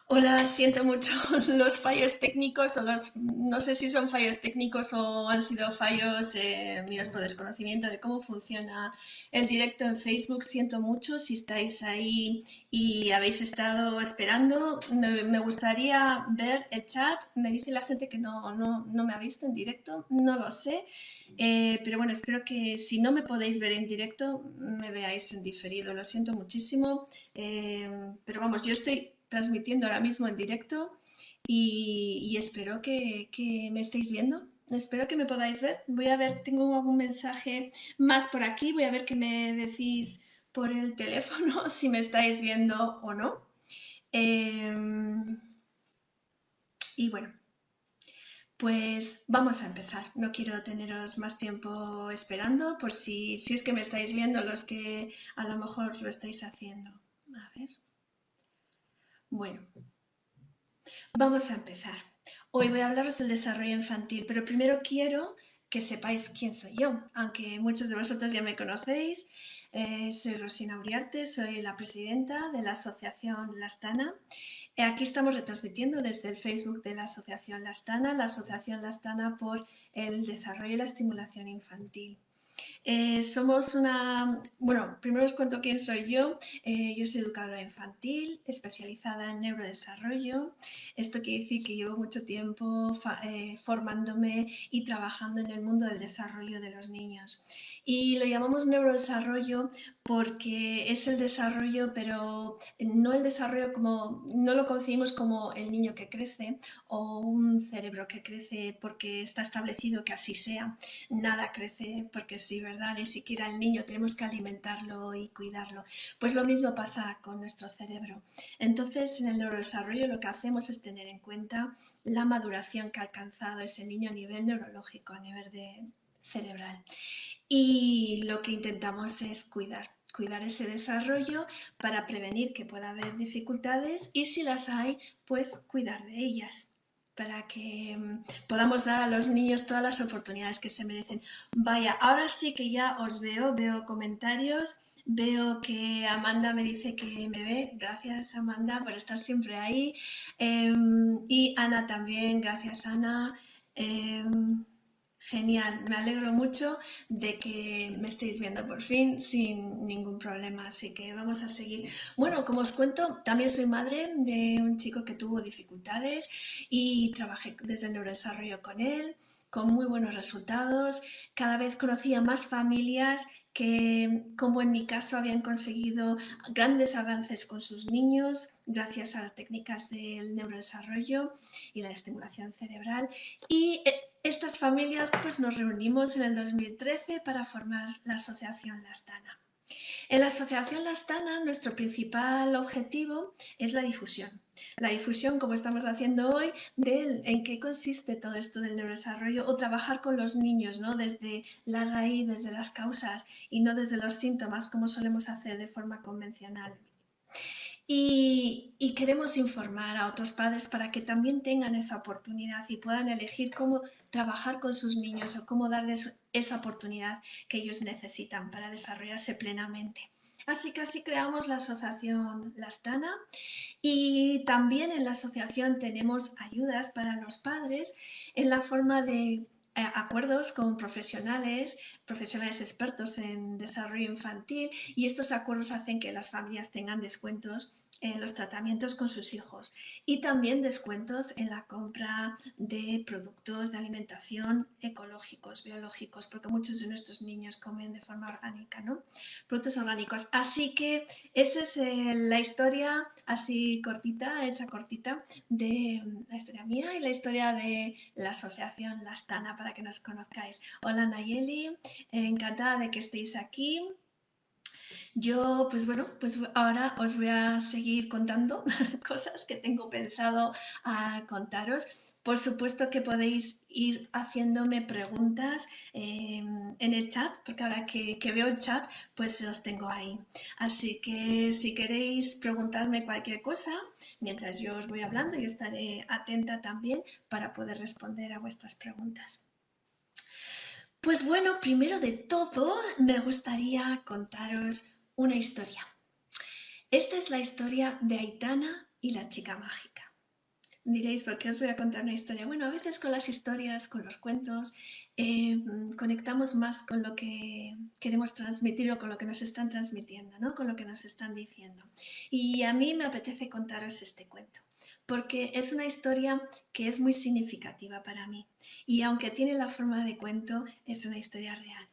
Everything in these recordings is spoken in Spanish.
Hola, siento mucho los fallos técnicos no sé si son fallos técnicos o han sido fallos míos por desconocimiento de cómo funciona el directo en Facebook. Siento mucho si estáis ahí y habéis estado esperando. Me gustaría ver el chat. Me dice la gente que no me ha visto en directo, no lo sé. Pero bueno, espero que si no me podéis ver en directo, me veáis en diferido. Lo siento muchísimo. Pero vamos, yo estoy transmitiendo ahora mismo en directo y espero que me estéis viendo. Espero que me podáis ver. Voy a ver, tengo algún mensaje más por aquí. Voy a ver qué me decís por el teléfono si me estáis viendo o no. Eh, y bueno, pues vamos a empezar. No quiero teneros más tiempo esperando por si es que me estáis viendo los que a lo mejor lo estáis haciendo. A ver. Bueno, vamos a empezar. Hoy voy a hablaros del desarrollo infantil, pero primero quiero que sepáis quién soy yo, aunque muchos de vosotros ya me conocéis. Soy Rosina Uriarte, soy la presidenta de la Asociación Lastana. Aquí estamos retransmitiendo desde el Facebook de la Asociación Lastana por el Desarrollo y la Estimulación Infantil. Somos bueno, primero os cuento quién soy yo. Yo soy educadora infantil, especializada en neurodesarrollo. Esto quiere decir que llevo mucho tiempo formándome y trabajando en el mundo del desarrollo de los niños. Y lo llamamos neurodesarrollo porque es el desarrollo, pero no el desarrollo como, no lo concebimos como el niño que crece o un cerebro que crece porque está establecido que así sea. Nada crece porque sí, ¿verdad? Ni siquiera el niño tenemos que alimentarlo y cuidarlo. Pues lo mismo pasa con nuestro cerebro. Entonces, en el neurodesarrollo lo que hacemos es tener en cuenta la maduración que ha alcanzado ese niño a nivel neurológico, a nivel cerebral. Y lo que intentamos es cuidar ese desarrollo para prevenir que pueda haber dificultades y si las hay, pues cuidar de ellas para que podamos dar a los niños todas las oportunidades que se merecen. Vaya, ahora sí que ya os veo comentarios, veo que Amanda me dice que me ve, gracias Amanda por estar siempre ahí, y Ana también, gracias Ana. Eh, Genial, me alegro mucho de que me estéis viendo por fin sin ningún problema, así que vamos a seguir. Bueno, como os cuento, también soy madre de un chico que tuvo dificultades y trabajé desde el neurodesarrollo con él, con muy buenos resultados. Cada vez conocía más familias que, como en mi caso, habían conseguido grandes avances con sus niños gracias a técnicas del neurodesarrollo y de la estimulación cerebral. Y estas familias pues nos reunimos en el 2013 para formar la Asociación Lastana. En la Asociación Lastana nuestro principal objetivo es la difusión. La difusión, como estamos haciendo hoy, de en qué consiste todo esto del neurodesarrollo o trabajar con los niños, ¿no? Desde la raíz, desde las causas y no desde los síntomas como solemos hacer de forma convencional. Y queremos informar a otros padres para que también tengan esa oportunidad y puedan elegir cómo trabajar con sus niños o cómo darles esa oportunidad que ellos necesitan para desarrollarse plenamente. Así que así creamos la asociación Lastana y también en la asociación tenemos ayudas para los padres en la forma de acuerdos con profesionales expertos en desarrollo infantil y estos acuerdos hacen que las familias tengan descuentos en los tratamientos con sus hijos y también descuentos en la compra de productos de alimentación ecológicos, biológicos, porque muchos de nuestros niños comen de forma orgánica, ¿no? Productos orgánicos. Así que esa es la historia así cortita, hecha cortita, de la historia mía y la historia de la asociación Lastana para que nos conozcáis. Hola Nayeli, encantada de que estéis aquí. Yo, pues bueno, pues ahora os voy a seguir contando cosas que tengo pensado contaros. Por supuesto que podéis ir haciéndome preguntas en el chat, porque ahora que veo el chat, pues los tengo ahí. Así que si queréis preguntarme cualquier cosa, mientras yo os voy hablando, yo estaré atenta también para poder responder a vuestras preguntas. Pues bueno, primero de todo, me gustaría contaros una historia. Esta es la historia de Aitana y la chica mágica. Diréis, ¿por qué os voy a contar una historia? Bueno, a veces con las historias, con los cuentos, conectamos más con lo que queremos transmitir o con lo que nos están transmitiendo, ¿no? Con lo que nos están diciendo. Y a mí me apetece contaros este cuento, porque es una historia que es muy significativa para mí. Y aunque tiene la forma de cuento, es una historia real.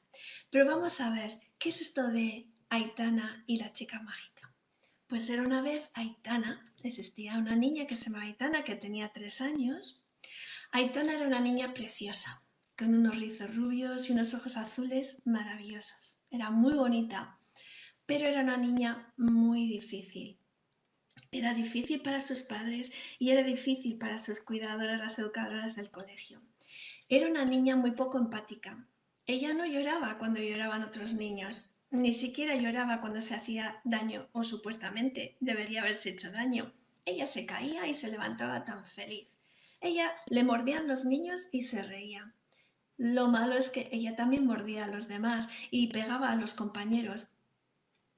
Pero vamos a ver, ¿qué es esto de Aitana y la chica mágica? Pues era una vez Aitana, existía una niña que se llamaba Aitana, que tenía 3 años. Aitana era una niña preciosa, con unos rizos rubios y unos ojos azules maravillosos. Era muy bonita, pero era una niña muy difícil. Era difícil para sus padres y era difícil para sus cuidadoras, las educadoras del colegio. Era una niña muy poco empática. Ella no lloraba cuando lloraban otros niños, ni siquiera lloraba cuando se hacía daño o supuestamente debería haberse hecho daño. Ella se caía y se levantaba tan feliz. Ella le mordían los niños y se reía. Lo malo es que ella también mordía a los demás y pegaba a los compañeros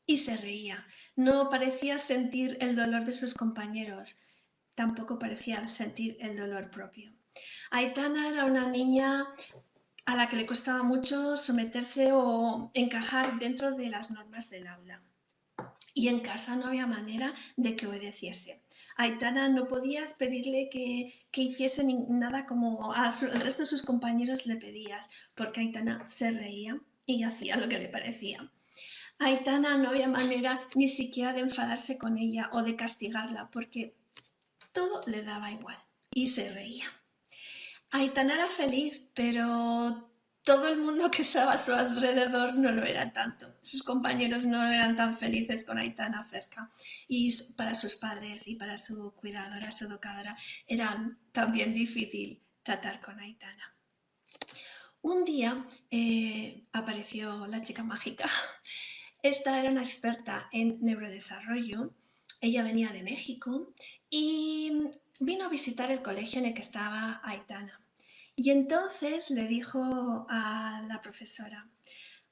y se reía. No parecía sentir el dolor de sus compañeros, tampoco parecía sentir el dolor propio. Aitana era una niña a la que le costaba mucho someterse o encajar dentro de las normas del aula. Y en casa no había manera de que obedeciese. A Aitana no podías pedirle que hiciese nada como al resto de sus compañeros le pedías, porque Aitana se reía y hacía lo que le parecía. A Aitana no había manera ni siquiera de enfadarse con ella o de castigarla, porque todo le daba igual y se reía. Aitana era feliz, pero todo el mundo que estaba a su alrededor no lo era tanto. Sus compañeros no eran tan felices con Aitana cerca. Y para sus padres y para su cuidadora, su educadora, era también difícil tratar con Aitana. Un día apareció la chica mágica. Esta era una experta en neurodesarrollo. Ella venía de México y vino a visitar el colegio en el que estaba Aitana. Y entonces le dijo a la profesora,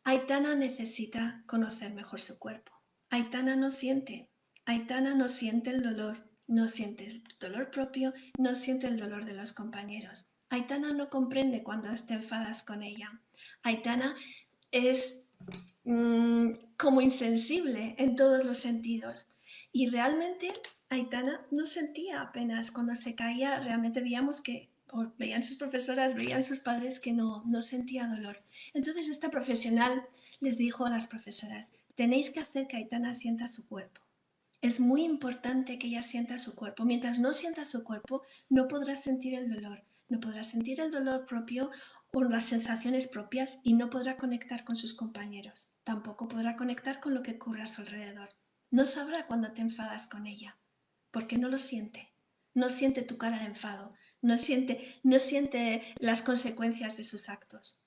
Aitana necesita conocer mejor su cuerpo. Aitana no siente el dolor, no siente el dolor propio, no siente el dolor de los compañeros. Aitana no comprende cuando te enfadas con ella. Aitana es como insensible en todos los sentidos. Y realmente Aitana no sentía apenas cuando se caía, realmente veíamos que, o veían sus profesoras, veían sus padres que no sentía dolor. Entonces esta profesional les dijo a las profesoras, tenéis que hacer que Aitana sienta su cuerpo. Es muy importante que ella sienta su cuerpo. Mientras no sienta su cuerpo, no podrá sentir el dolor. No podrá sentir el dolor propio o las sensaciones propias y no podrá conectar con sus compañeros. Tampoco podrá conectar con lo que ocurre a su alrededor. No sabrá cuando te enfadas con ella, porque no lo siente. No siente tu cara de enfado, no siente las consecuencias de sus actos.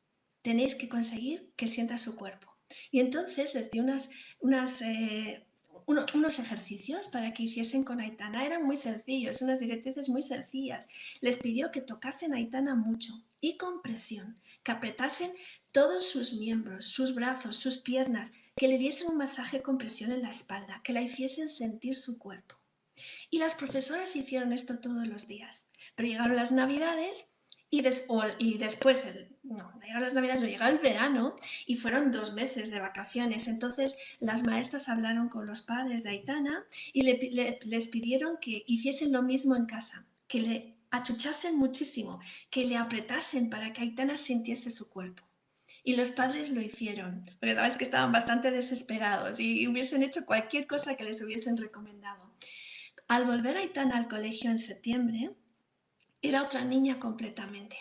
Tenéis que conseguir que sienta su cuerpo. Y entonces les di unos ejercicios para que hiciesen con Aitana. Eran muy sencillos, unas directrices muy sencillas. Les pidió que tocasen a Aitana mucho y con presión, que apretasen todos sus miembros, sus brazos, sus piernas, que le diesen un masaje con presión en la espalda, que la hiciesen sentir su cuerpo. Y las profesoras hicieron esto todos los días. Pero llegaron las Navidades y después, no llegaron las Navidades, no llegó el verano y fueron 2 meses de vacaciones. Entonces las maestras hablaron con los padres de Aitana y les pidieron que hiciesen lo mismo en casa, que le achuchasen muchísimo, que le apretasen para que Aitana sintiese su cuerpo. Y los padres lo hicieron, porque sabes que estaban bastante desesperados y hubiesen hecho cualquier cosa que les hubiesen recomendado. Al volver Aitana al colegio en septiembre, era otra niña completamente.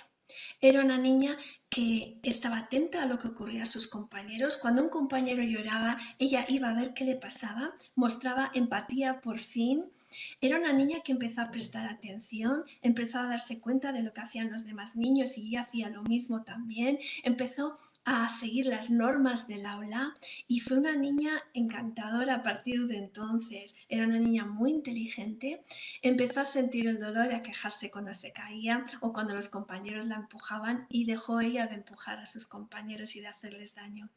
Era una niña que estaba atenta a lo que ocurría a sus compañeros. Cuando un compañero lloraba, ella iba a ver qué le pasaba, mostraba empatía por fin. Era una niña que empezó a prestar atención, empezó a darse cuenta de lo que hacían los demás niños y ella hacía lo mismo también. Empezó a seguir las normas del aula y fue una niña encantadora a partir de entonces. Era una niña muy inteligente, empezó a sentir el dolor y a quejarse cuando se caía o cuando los compañeros la empujaban y dejó ella necesidad de empujar a sus compañeros y de hacerles daño.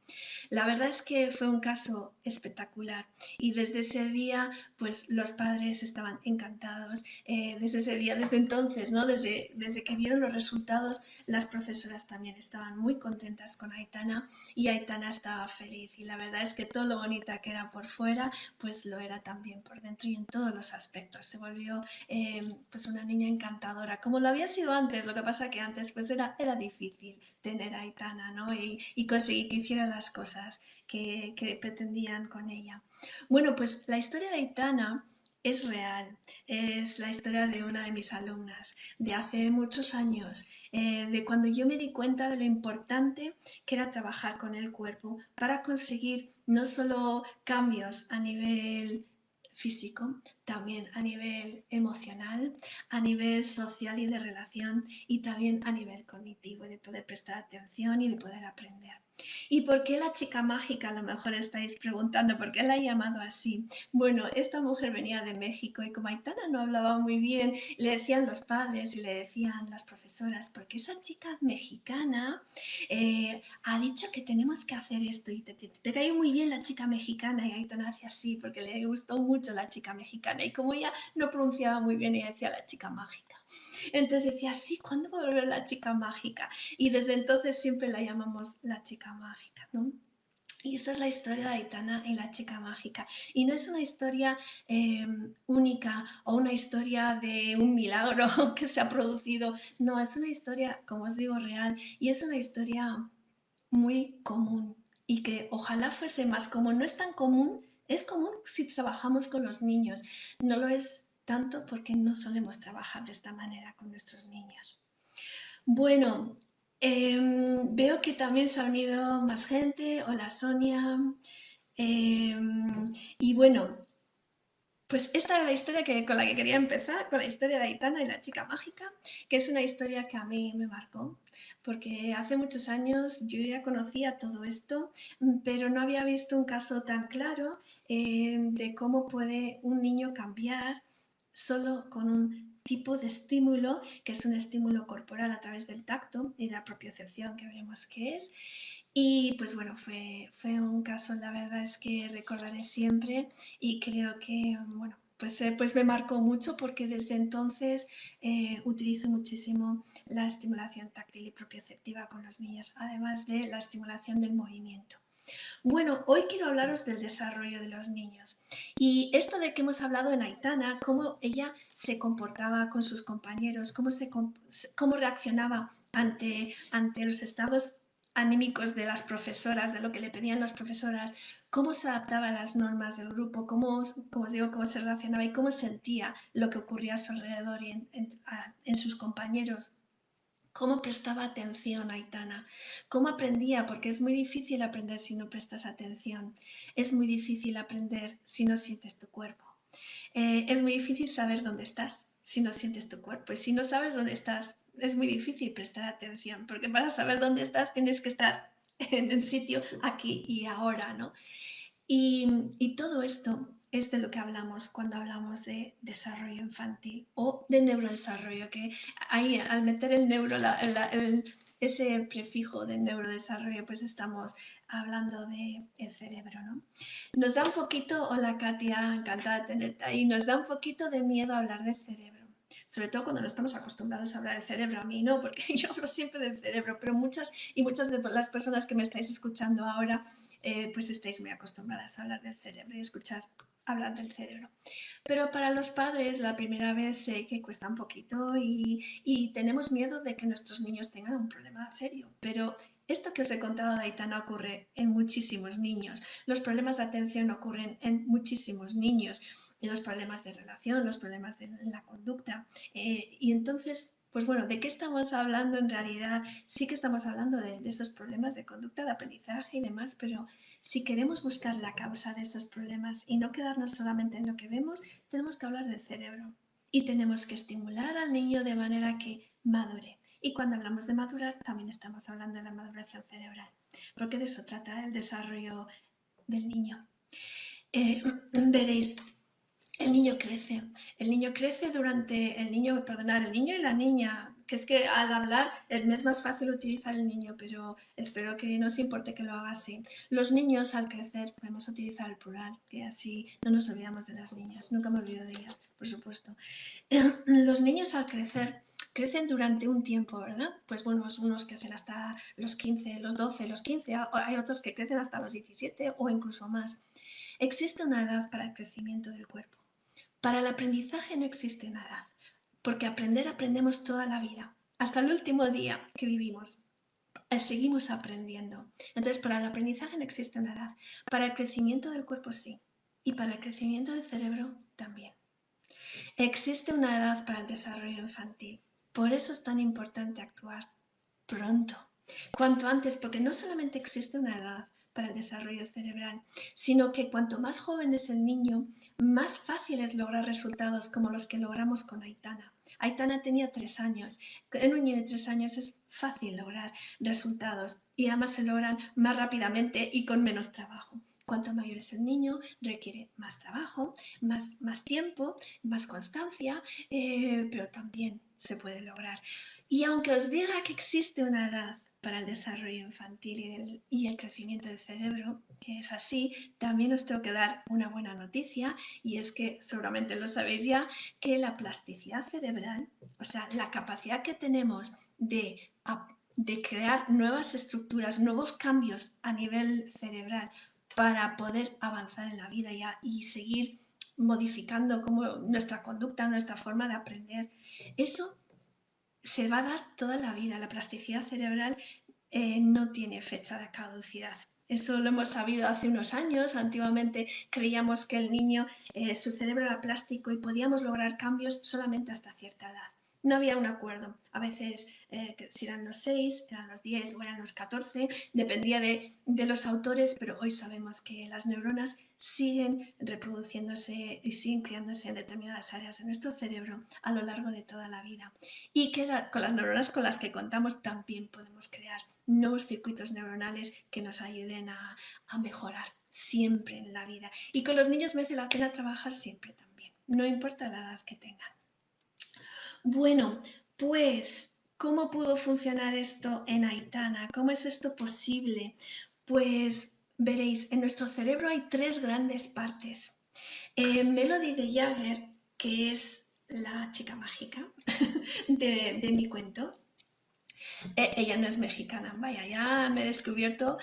La verdad es que fue un caso espectacular y desde ese día pues los padres estaban encantados, desde ese día, desde entonces, ¿no? Desde que vieron los resultados, las profesoras también estaban muy contentas con Aitana y Aitana estaba feliz y la verdad es que todo lo bonita que era por fuera pues lo era también por dentro y en todos los aspectos. Se volvió pues una niña encantadora, como lo había sido antes, lo que pasa que antes pues era difícil tener a Aitana, ¿no? Y conseguir que hiciera las cosas que pretendían con ella. Bueno, pues la historia de Aitana es real, es la historia de una de mis alumnas de hace muchos años, de cuando yo me di cuenta de lo importante que era trabajar con el cuerpo para conseguir no solo cambios a nivel físico, también a nivel emocional, a nivel social y de relación y también a nivel cognitivo, de poder prestar atención y de poder aprender. ¿Y por qué la chica mágica? A lo mejor estáis preguntando, ¿por qué la he llamado así? Bueno, esta mujer venía de México y como Aitana no hablaba muy bien, le decían los padres y le decían las profesoras, porque esa chica mexicana ha dicho que tenemos que hacer esto y te cae muy bien la chica mexicana y Aitana hacía así porque le gustó mucho la chica mexicana y como ella no pronunciaba muy bien ella decía la chica mágica. Entonces decía, sí, ¿cuándo va a volver la chica mágica? Y desde entonces siempre la llamamos la chica mágica, ¿no? Y esta es la historia de Aitana y la chica mágica. Y no es una historia única o una historia de un milagro que se ha producido. No, es una historia, como os digo, real. Y es una historia muy común. Y que ojalá fuese más común. No es tan común, es común si trabajamos con los niños. No lo es tanto porque no solemos trabajar de esta manera con nuestros niños. Bueno, veo que también se ha unido más gente. Hola Sonia. Y bueno, pues esta era la historia con la que quería empezar, con la historia de Aitana y la chica mágica, que es una historia que a mí me marcó, porque hace muchos años yo ya conocía todo esto, pero no había visto un caso tan claro de cómo puede un niño cambiar solo con un tipo de estímulo, que es un estímulo corporal a través del tacto y de la propiocepción, que veremos qué es. Y pues bueno, fue un caso, la verdad es que recordaré siempre y creo que, bueno, pues me marcó mucho porque desde entonces utilizo muchísimo la estimulación táctil y propioceptiva con los niños, además de la estimulación del movimiento. Bueno, hoy quiero hablaros del desarrollo de los niños. Y esto de que hemos hablado en Aitana, cómo ella se comportaba con sus compañeros, cómo reaccionaba ante los estados anímicos de las profesoras, de lo que le pedían las profesoras, cómo se adaptaba a las normas del grupo, cómo os digo, cómo se relacionaba y cómo sentía lo que ocurría a su alrededor y en sus compañeros. Cómo prestaba atención Aitana, cómo aprendía, porque es muy difícil aprender si no prestas atención, es muy difícil aprender si no sientes tu cuerpo, es muy difícil saber dónde estás si no sientes tu cuerpo y si no sabes dónde estás es muy difícil prestar atención, porque para saber dónde estás tienes que estar en el sitio aquí y ahora, ¿no? Y todo esto es de lo que hablamos cuando hablamos de desarrollo infantil o de neurodesarrollo, que ahí al meter el neuro, ese prefijo de neurodesarrollo, pues estamos hablando del cerebro, ¿no? Nos da un poquito, hola Katia, encantada de tenerte ahí, nos da un poquito de miedo hablar del cerebro. Sobre todo cuando no estamos acostumbrados a hablar del cerebro, a mí no, porque yo hablo siempre del cerebro, pero muchas de las personas que me estáis escuchando ahora pues estáis muy acostumbradas a hablar del cerebro y escuchar hablar del cerebro. Pero para los padres la primera vez sé que cuesta un poquito y tenemos miedo de que nuestros niños tengan un problema serio. Pero esto que os he contado de Aitana ocurre en muchísimos niños. Los problemas de atención ocurren en muchísimos niños. Y los problemas de relación, los problemas de la conducta. Y entonces pues bueno, ¿de qué estamos hablando en realidad? Sí que estamos hablando de esos problemas de conducta, de aprendizaje y demás, pero si queremos buscar la causa de esos problemas y no quedarnos solamente en lo que vemos, tenemos que hablar del cerebro y tenemos que estimular al niño de manera que madure. Y cuando hablamos de madurar, también estamos hablando de la maduración cerebral, porque de eso trata el desarrollo del niño. Veréis, el niño crece durante, el niño y la niña, que es que al hablar me es más fácil utilizar el niño, pero espero que no os importe que lo haga así. Los niños al crecer podemos utilizar el plural, que así no nos olvidamos de las niñas, nunca me olvido de ellas, por supuesto. Los niños al crecer crecen durante un tiempo, ¿verdad? Pues bueno, unos crecen hasta los 15, los 12, los 15, hay otros que crecen hasta los 17 o incluso más. Existe una edad para el crecimiento del cuerpo. Para el aprendizaje no existe una edad, porque aprendemos toda la vida, hasta el último día que vivimos. Seguimos aprendiendo. Entonces, para el aprendizaje no existe una edad. Para el crecimiento del cuerpo sí. Y para el crecimiento del cerebro también. Existe una edad para el desarrollo infantil. Por eso es tan importante actuar pronto, cuanto antes, porque no solamente existe una edad para el desarrollo cerebral, sino que cuanto más joven es el niño, más fácil es lograr resultados como los que logramos con Aitana. Aitana tenía 3 años. En un niño de 3 años es fácil lograr resultados y además se logran más rápidamente y con menos trabajo. Cuanto mayor es el niño, requiere más trabajo, más tiempo, más constancia, pero también se puede lograr. Y aunque os diga que existe una edad para el desarrollo infantil y el crecimiento del cerebro, que es así, también os tengo que dar una buena noticia, y es que seguramente lo sabéis ya, que la plasticidad cerebral, o sea, la capacidad que tenemos de crear nuevas estructuras, nuevos cambios a nivel cerebral para poder avanzar en la vida y seguir modificando como nuestra conducta, nuestra forma de aprender, eso se va a dar toda la vida. La plasticidad cerebral no tiene fecha de caducidad. Eso lo hemos sabido hace unos años. Antiguamente creíamos que el niño, su cerebro era plástico y podíamos lograr cambios solamente hasta cierta edad. No había un acuerdo. A veces, si eran los 6, eran los 10 o eran los 14, dependía de los autores, pero hoy sabemos que las neuronas siguen reproduciéndose y siguen creándose en determinadas áreas de nuestro cerebro a lo largo de toda la vida. Y que con las neuronas con las que contamos también podemos crear nuevos circuitos neuronales que nos ayuden a mejorar siempre en la vida. Y con los niños merece la pena trabajar siempre también, no importa la edad que tengan. Bueno, pues, ¿cómo pudo funcionar esto en Aitana? ¿Cómo es esto posible? Pues veréis, en nuestro cerebro hay 3 grandes partes. Melody de Jagger, que es la chica mágica de mi cuento, ella no es mexicana, vaya, ya me he descubierto.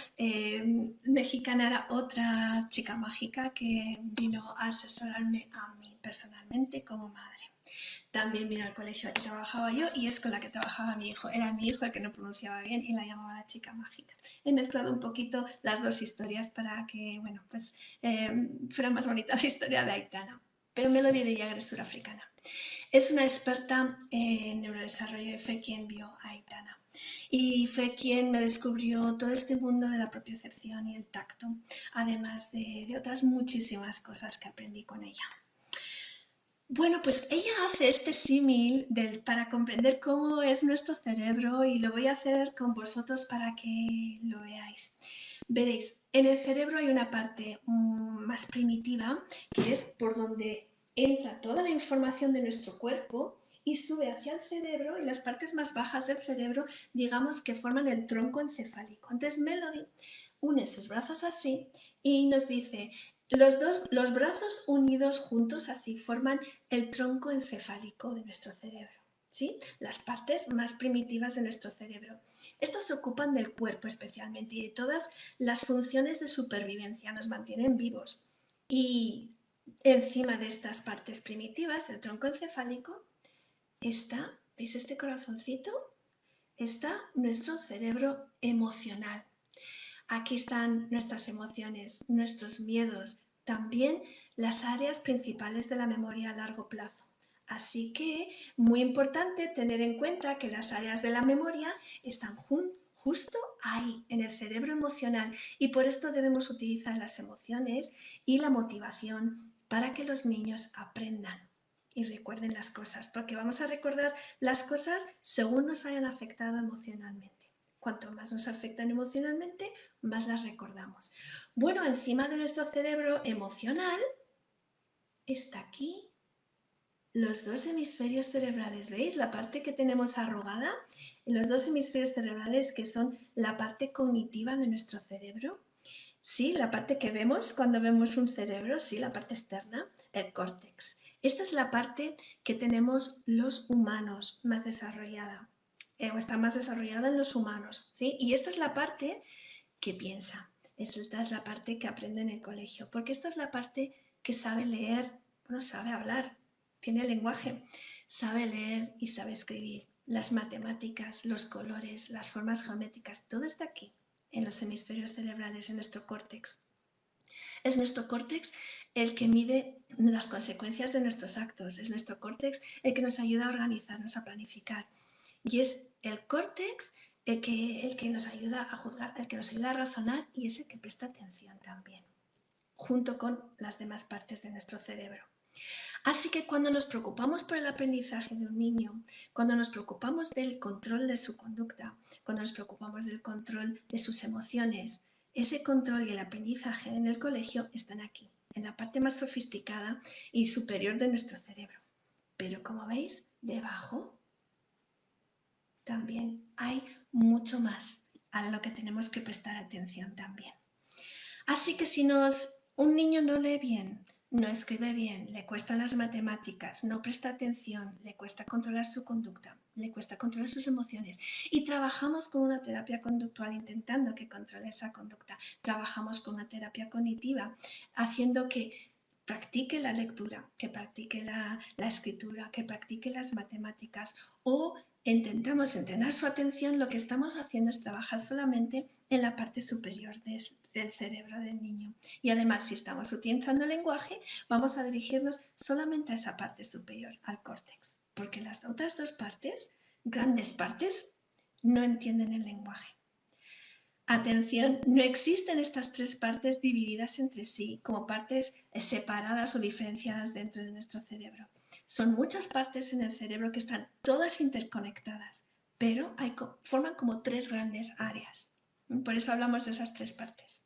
Mexicana era otra chica mágica que vino a asesorarme a mí personalmente como madre. También vino al colegio que trabajaba yo y es con la que trabajaba mi hijo. Era mi hijo el que no pronunciaba bien y la llamaba la chica mágica. He mezclado un poquito las dos historias para que, bueno, pues fuera más bonita la historia de Aitana. Pero Melody de Jagger es surafricana. Es una experta en neurodesarrollo y fue quien vio a Aitana. Y fue quien me descubrió todo este mundo de la propiocepción y el tacto, además de otras muchísimas cosas que aprendí con ella. Bueno, pues ella hace este símil para comprender cómo es nuestro cerebro y lo voy a hacer con vosotros para que lo veáis. Veréis, en el cerebro hay una parte más primitiva que es por donde entra toda la información de nuestro cuerpo y sube hacia el cerebro, y las partes más bajas del cerebro, digamos que forman el tronco encefálico. Entonces Melody une sus brazos así y nos dice, los brazos unidos juntos así forman el tronco encefálico de nuestro cerebro. ¿Sí? Las partes más primitivas de nuestro cerebro. Estos se ocupan del cuerpo especialmente y de todas las funciones de supervivencia, nos mantienen vivos. Y encima de estas partes primitivas del tronco encefálico está, ¿veis este corazoncito? Está nuestro cerebro emocional. Aquí están nuestras emociones, nuestros miedos, también las áreas principales de la memoria a largo plazo. Así que, muy importante tener en cuenta que las áreas de la memoria están justo ahí, en el cerebro emocional, y por esto debemos utilizar las emociones y la motivación para que los niños aprendan y recuerden las cosas, porque vamos a recordar las cosas según nos hayan afectado emocionalmente. Cuanto más nos afectan emocionalmente, más las recordamos. Bueno, encima de nuestro cerebro emocional está aquí. Los dos hemisferios cerebrales, ¿veis? La parte que tenemos arrugada, los dos hemisferios cerebrales que son la parte cognitiva de nuestro cerebro. Sí, la parte que vemos cuando vemos un cerebro, sí, la parte externa, el córtex. Esta es la parte que tenemos los humanos más desarrollada, o está más desarrollada en los humanos, ¿sí? Y esta es la parte que piensa. Esta es la parte que aprende en el colegio, porque esta es la parte que sabe leer, bueno, sabe hablar, tiene lenguaje, sabe leer y sabe escribir. Las matemáticas, los colores, las formas geométricas, todo está aquí, en los hemisferios cerebrales, en nuestro córtex. Es nuestro córtex el que mide las consecuencias de nuestros actos, es nuestro córtex el que nos ayuda a organizarnos, a planificar. Y es el córtex el que nos ayuda a juzgar, el que nos ayuda a razonar y es el que presta atención también, junto con las demás partes de nuestro cerebro. Así que cuando nos preocupamos por el aprendizaje de un niño, cuando nos preocupamos del control de su conducta, cuando nos preocupamos del control de sus emociones, ese control y el aprendizaje en el colegio están aquí, en la parte más sofisticada y superior de nuestro cerebro. Pero como veis, debajo también hay mucho más a lo que tenemos que prestar atención también. Así que si un niño no lee bien, no escribe bien, le cuestan las matemáticas, no presta atención, le cuesta controlar su conducta, le cuesta controlar sus emociones y trabajamos con una terapia conductual intentando que controle esa conducta, trabajamos con una terapia cognitiva haciendo que practique la lectura, que practique la escritura, que practique las matemáticas o intentamos entrenar su atención, lo que estamos haciendo es trabajar solamente en la parte superior del cerebro del niño. Y además, si estamos utilizando el lenguaje, vamos a dirigirnos solamente a esa parte superior, al córtex, porque las otras dos partes, grandes partes, no entienden el lenguaje. Atención, no existen estas tres partes divididas entre sí como partes separadas o diferenciadas dentro de nuestro cerebro. Son muchas partes en el cerebro que están todas interconectadas, pero forman como tres grandes áreas. Por eso hablamos de esas tres partes.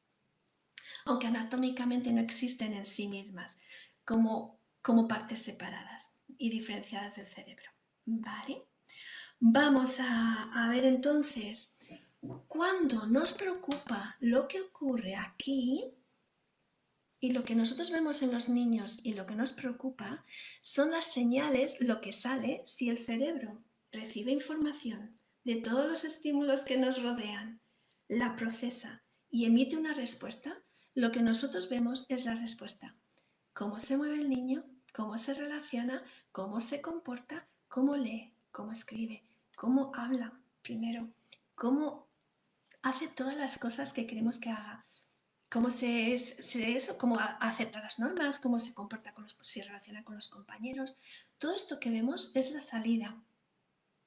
Aunque anatómicamente no existen en sí mismas como partes separadas y diferenciadas del cerebro. ¿Vale? Vamos a ver entonces. Cuando nos preocupa lo que ocurre aquí y lo que nosotros vemos en los niños y lo que nos preocupa son las señales, lo que sale si el cerebro recibe información de todos los estímulos que nos rodean, la procesa y emite una respuesta, lo que nosotros vemos es la respuesta. Cómo se mueve el niño, cómo se relaciona, cómo se comporta, cómo lee, cómo escribe, cómo habla primero, cómo hace todas las cosas que queremos que haga, cómo acepta las normas, cómo se comporta se relaciona con los compañeros. Todo esto que vemos es la salida.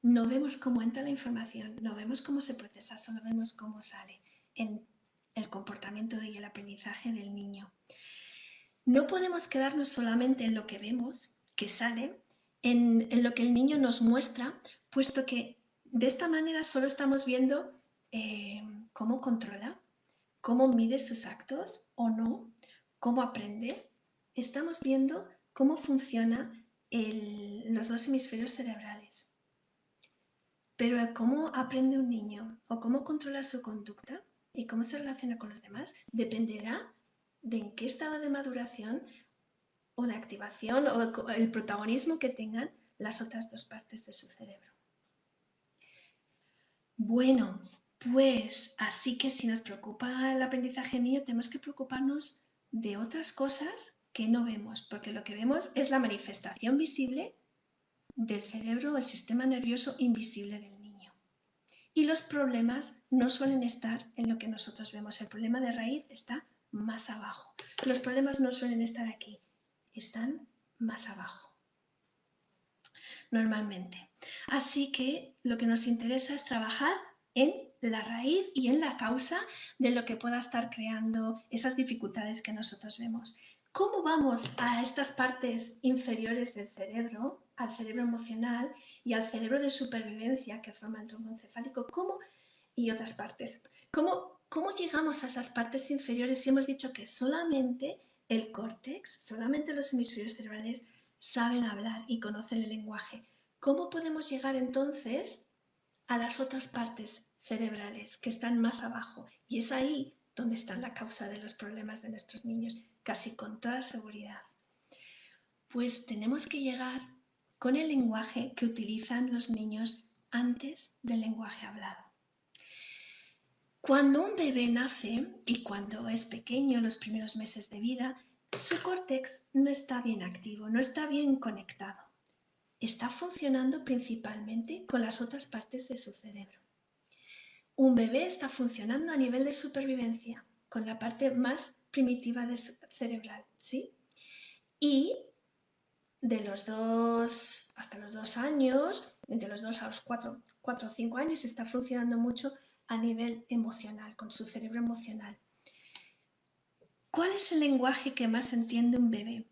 No vemos cómo entra la información, no vemos cómo se procesa, solo vemos cómo sale en el comportamiento y el aprendizaje del niño. No podemos quedarnos solamente en lo que vemos, que sale, en lo que el niño nos muestra, puesto que de esta manera solo estamos viendo cómo controla, cómo mide sus actos o no, cómo aprende. Estamos viendo cómo funcionan los dos hemisferios cerebrales. Pero cómo aprende un niño o cómo controla su conducta y cómo se relaciona con los demás dependerá de en qué estado de maduración o de activación o el protagonismo que tengan las otras dos partes de su cerebro. Bueno, pues así que si nos preocupa el aprendizaje del niño, tenemos que preocuparnos de otras cosas que no vemos, porque lo que vemos es la manifestación visible del cerebro o el sistema nervioso invisible del niño. Y los problemas no suelen estar en lo que nosotros vemos. El problema de raíz está más abajo. Los problemas no suelen estar aquí, están más abajo, normalmente. Así que lo que nos interesa es trabajar en la raíz y en la causa de lo que pueda estar creando esas dificultades que nosotros vemos. ¿Cómo vamos a estas partes inferiores del cerebro, al cerebro emocional y al cerebro de supervivencia que forma el tronco encefálico? ¿Cómo? Y otras partes. ¿Cómo llegamos a esas partes inferiores si hemos dicho que solamente El córtex, solamente los hemisferios cerebrales saben hablar y conocen el lenguaje. ¿Cómo podemos llegar entonces a las otras partes cerebrales que están más abajo? Y es ahí donde está la causa de los problemas de nuestros niños, casi con toda seguridad. Pues tenemos que llegar con el lenguaje que utilizan los niños antes del lenguaje hablado. Cuando un bebé nace y cuando es pequeño, los primeros meses de vida, su córtex no está bien activo, no está bien conectado. Está funcionando principalmente con las otras partes de su cerebro. Un bebé está funcionando a nivel de supervivencia, con la parte más primitiva cerebral, ¿sí? Y de los 2 hasta los 2 años, de los 2 a los 4 o 5 años, está funcionando mucho a nivel emocional, con su cerebro emocional. ¿Cuál es el lenguaje que más entiende un bebé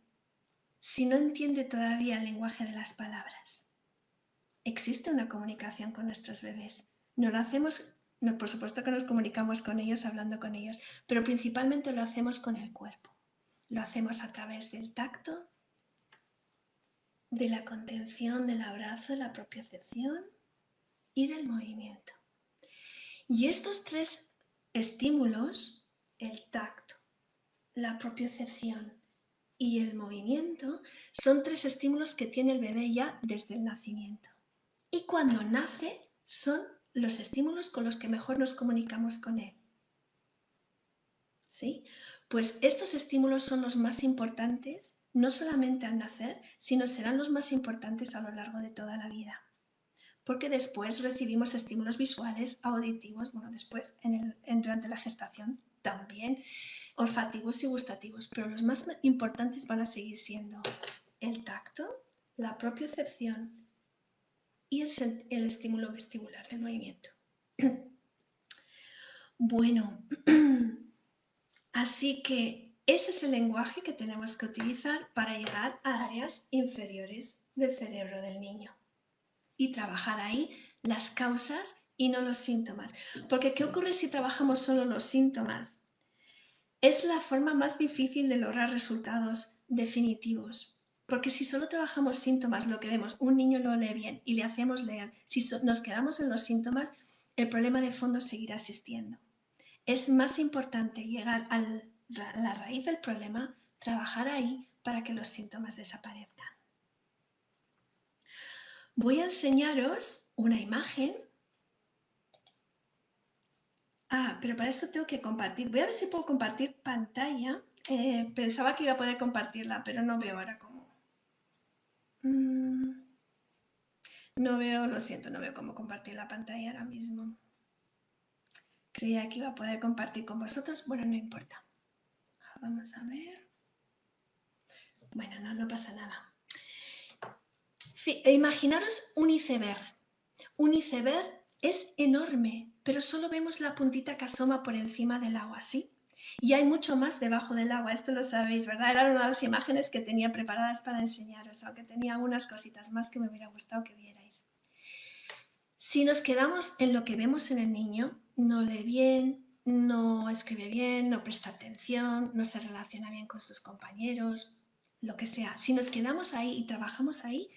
si no entiende todavía el lenguaje de las palabras? Existe una comunicación con nuestros bebés. No lo hacemos, no, por supuesto que nos comunicamos con ellos hablando con ellos, pero principalmente lo hacemos con el cuerpo. Lo hacemos a través del tacto, de la contención, del abrazo, de la propiocepción y del movimiento. Y estos tres estímulos, el tacto, la propiocepción y el movimiento, son tres estímulos que tiene el bebé ya desde el nacimiento. Y cuando nace, son los estímulos con los que mejor nos comunicamos con él. ¿Sí? Pues estos estímulos son los más importantes, no solamente al nacer, sino serán los más importantes a lo largo de toda la vida. Porque después recibimos estímulos visuales, auditivos, bueno, después durante la gestación también, olfativos y gustativos, pero los más importantes van a seguir siendo el tacto, la propiocepción y el estímulo vestibular del movimiento. Bueno, así que ese es el lenguaje que tenemos que utilizar para llegar a áreas inferiores del cerebro del niño y trabajar ahí las causas y no los síntomas. Porque ¿qué ocurre si trabajamos solo los síntomas? Es la forma más difícil de lograr resultados definitivos. Porque si solo trabajamos síntomas, lo que vemos, un niño lo lee bien y le hacemos leer, si nos quedamos en los síntomas, el problema de fondo seguirá existiendo. Es más importante llegar a la raíz del problema, trabajar ahí para que los síntomas desaparezcan. Voy a enseñaros una imagen. Pero para esto tengo que compartir. Voy a ver si puedo compartir pantalla. Pensaba que iba a poder compartirla, pero no veo ahora cómo. No veo, lo siento, no veo cómo compartir la pantalla ahora mismo. Creía que iba a poder compartir con vosotros. Bueno, no importa. Vamos a ver. Bueno, no pasa nada. Imaginaros un iceberg. Un iceberg es enorme, pero solo vemos la puntita que asoma por encima del agua, ¿sí? Y hay mucho más debajo del agua, esto lo sabéis, ¿verdad? Eran una de las imágenes que tenía preparadas para enseñaros, aunque tenía unas cositas más que me hubiera gustado que vierais. Si nos quedamos en lo que vemos en el niño, no lee bien, no escribe bien, no presta atención, no se relaciona bien con sus compañeros, lo que sea. Si nos quedamos ahí y trabajamos ahí,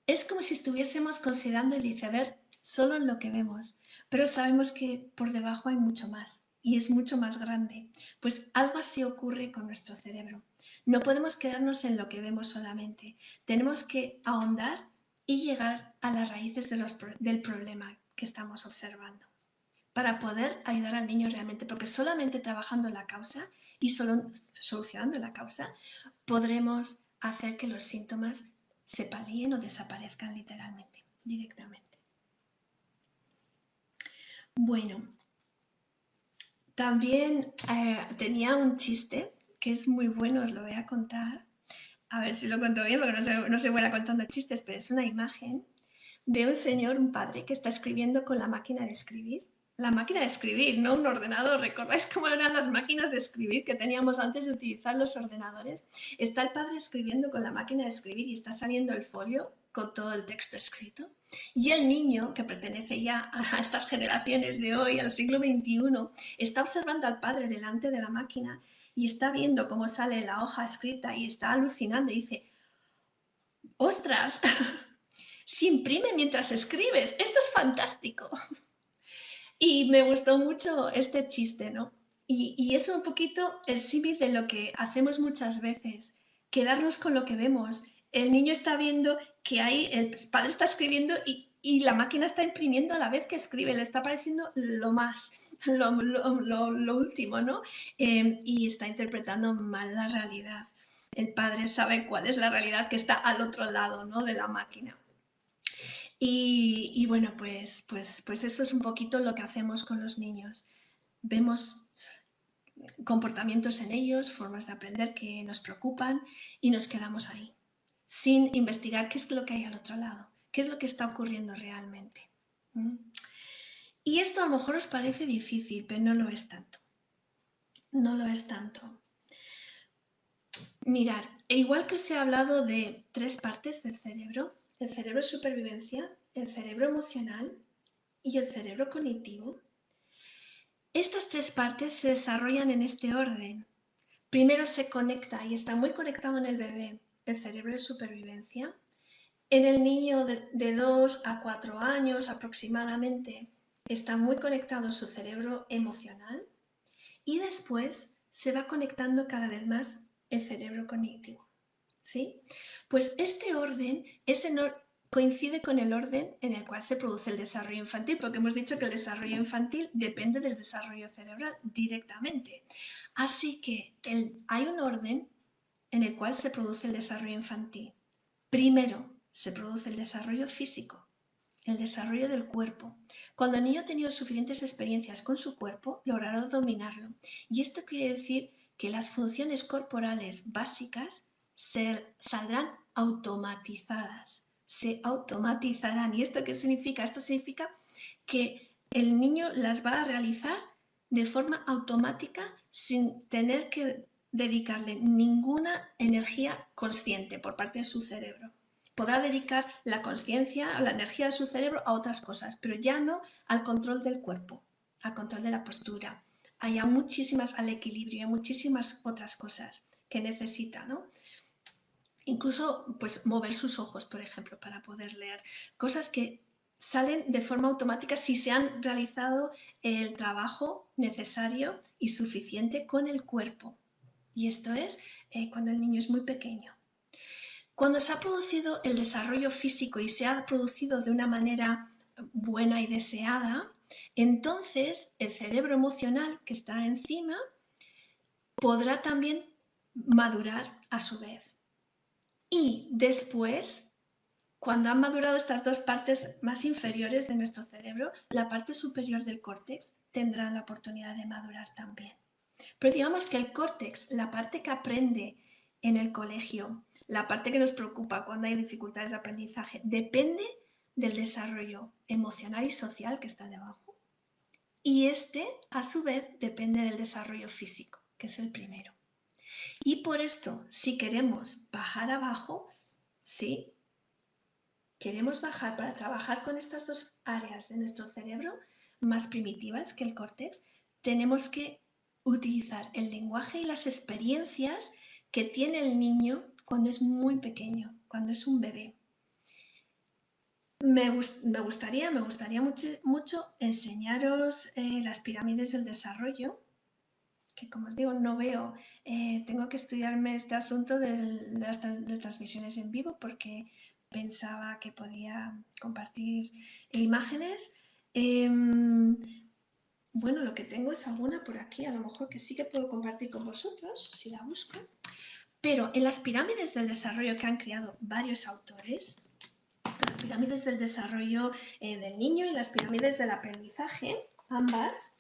es como si estuviésemos considerando el iceberg solo en lo que vemos, pero sabemos que por debajo hay mucho más y es mucho más grande. Pues algo así ocurre con nuestro cerebro. No podemos quedarnos en lo que vemos solamente. Tenemos que ahondar y llegar a las raíces del problema que estamos observando para poder ayudar al niño realmente, porque solamente trabajando la causa y solucionando la causa podremos hacer que los síntomas se palíen o desaparezcan literalmente, directamente. Bueno, también tenía un chiste que es muy bueno, os lo voy a contar. A ver si lo cuento bien, porque no soy buena contando chistes, pero es una imagen de un señor, un padre, que está escribiendo con la máquina de escribir. La máquina de escribir, no un ordenador. ¿Recordáis cómo eran las máquinas de escribir que teníamos antes de utilizar los ordenadores? Está el padre escribiendo con la máquina de escribir y está saliendo el folio con todo el texto escrito. Y el niño, que pertenece ya a estas generaciones de hoy, al siglo XXI, está observando al padre delante de la máquina y está viendo cómo sale la hoja escrita y está alucinando y dice, ¡ostras! Se imprime mientras escribes, esto es fantástico. Y me gustó mucho este chiste, ¿no? Y es un poquito el símil de lo que hacemos muchas veces, quedarnos con lo que vemos. El niño está viendo que ahí el padre está escribiendo y la máquina está imprimiendo a la vez que escribe, le está pareciendo lo más, lo último, ¿no? Y está interpretando mal la realidad. El padre sabe cuál es la realidad que está al otro lado, ¿no? De la máquina. Y bueno, pues esto es un poquito lo que hacemos con los niños. Vemos comportamientos en ellos, formas de aprender que nos preocupan y nos quedamos ahí, sin investigar qué es lo que hay al otro lado, qué es lo que está ocurriendo realmente. Y esto a lo mejor os parece difícil, pero no lo es tanto. No lo es tanto. Mirad, igual que os he hablado de 3 partes del cerebro, el cerebro de supervivencia, el cerebro emocional y el cerebro cognitivo, estas 3 partes se desarrollan en este orden. Primero se conecta y está muy conectado en el bebé el cerebro de supervivencia. En el niño de 2 a 4 años aproximadamente está muy conectado su cerebro emocional y después se va conectando cada vez más el cerebro cognitivo. ¿Sí? Pues este orden coincide con el orden en el cual se produce el desarrollo infantil, porque hemos dicho que el desarrollo infantil depende del desarrollo cerebral directamente. Así que hay un orden en el cual se produce el desarrollo infantil. Primero se produce el desarrollo físico, el desarrollo del cuerpo. Cuando el niño ha tenido suficientes experiencias con su cuerpo, logrará dominarlo. Y esto quiere decir que las funciones corporales básicas saldrán automatizadas, se automatizarán. ¿Y esto qué significa? Esto significa que el niño las va a realizar de forma automática sin tener que dedicarle ninguna energía consciente por parte de su cerebro. Podrá dedicar la conciencia o la energía de su cerebro a otras cosas, pero ya no al control del cuerpo, al control de la postura. Hay muchísimas al equilibrio, hay muchísimas otras cosas que necesita, ¿no? Incluso pues mover sus ojos, por ejemplo, para poder leer. Cosas que salen de forma automática si se han realizado el trabajo necesario y suficiente con el cuerpo. Y esto es cuando el niño es muy pequeño. Cuando se ha producido el desarrollo físico y se ha producido de una manera buena y deseada, entonces el cerebro emocional que está encima podrá también madurar a su vez. Y después, cuando han madurado estas 2 partes más inferiores de nuestro cerebro, la parte superior del córtex tendrá la oportunidad de madurar también. Pero digamos que el córtex, la parte que aprende en el colegio, la parte que nos preocupa cuando hay dificultades de aprendizaje, depende del desarrollo emocional y social que está debajo. Y este, a su vez, depende del desarrollo físico, que es el primero. Y por esto, si queremos bajar abajo, ¿sí? Queremos bajar para trabajar con estas 2 áreas de nuestro cerebro más primitivas que el córtex, tenemos que utilizar el lenguaje y las experiencias que tiene el niño cuando es muy pequeño, cuando es un bebé. Me gustaría mucho enseñaros las pirámides del desarrollo, que como os digo, no veo, tengo que estudiarme este asunto de las transmisiones en vivo porque pensaba que podía compartir imágenes. Bueno, lo que tengo es alguna por aquí, a lo mejor que sí que puedo compartir con vosotros, si la busco. Pero en las pirámides del desarrollo que han creado varios autores, las pirámides del desarrollo del niño y las pirámides del aprendizaje, ambas,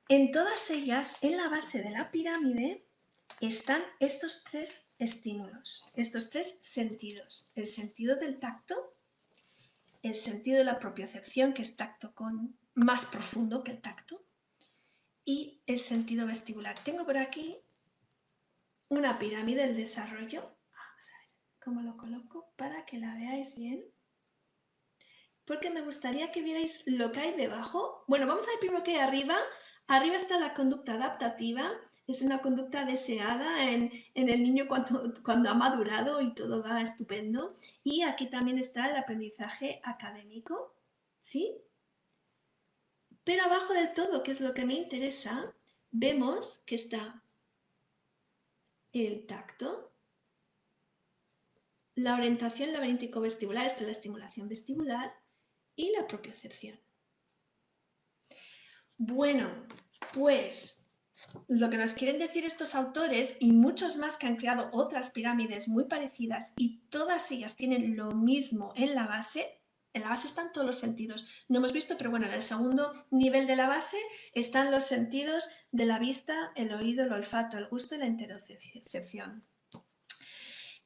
en todas ellas, en la base de la pirámide, están estos 3 estímulos, estos 3 sentidos. El sentido del tacto, el sentido de la propiocepción, que es tacto más profundo que el tacto, y el sentido vestibular. Tengo por aquí una pirámide del desarrollo. Vamos a ver cómo lo coloco para que la veáis bien. Porque me gustaría que vierais lo que hay debajo. Bueno, vamos a ver primero qué hay arriba. Arriba está la conducta adaptativa, es una conducta deseada en el niño cuando ha madurado y todo va estupendo. Y aquí también está el aprendizaje académico, ¿sí? Pero abajo del todo, que es lo que me interesa, vemos que está el tacto, la orientación laberíntico-vestibular, esto es la estimulación vestibular, y la propiocepción. Bueno, pues lo que nos quieren decir estos autores y muchos más que han creado otras pirámides muy parecidas y todas ellas tienen lo mismo en la base están todos los sentidos. No hemos visto, pero bueno, en el segundo nivel de la base están los sentidos de la vista, el oído, el olfato, el gusto y la interocepción.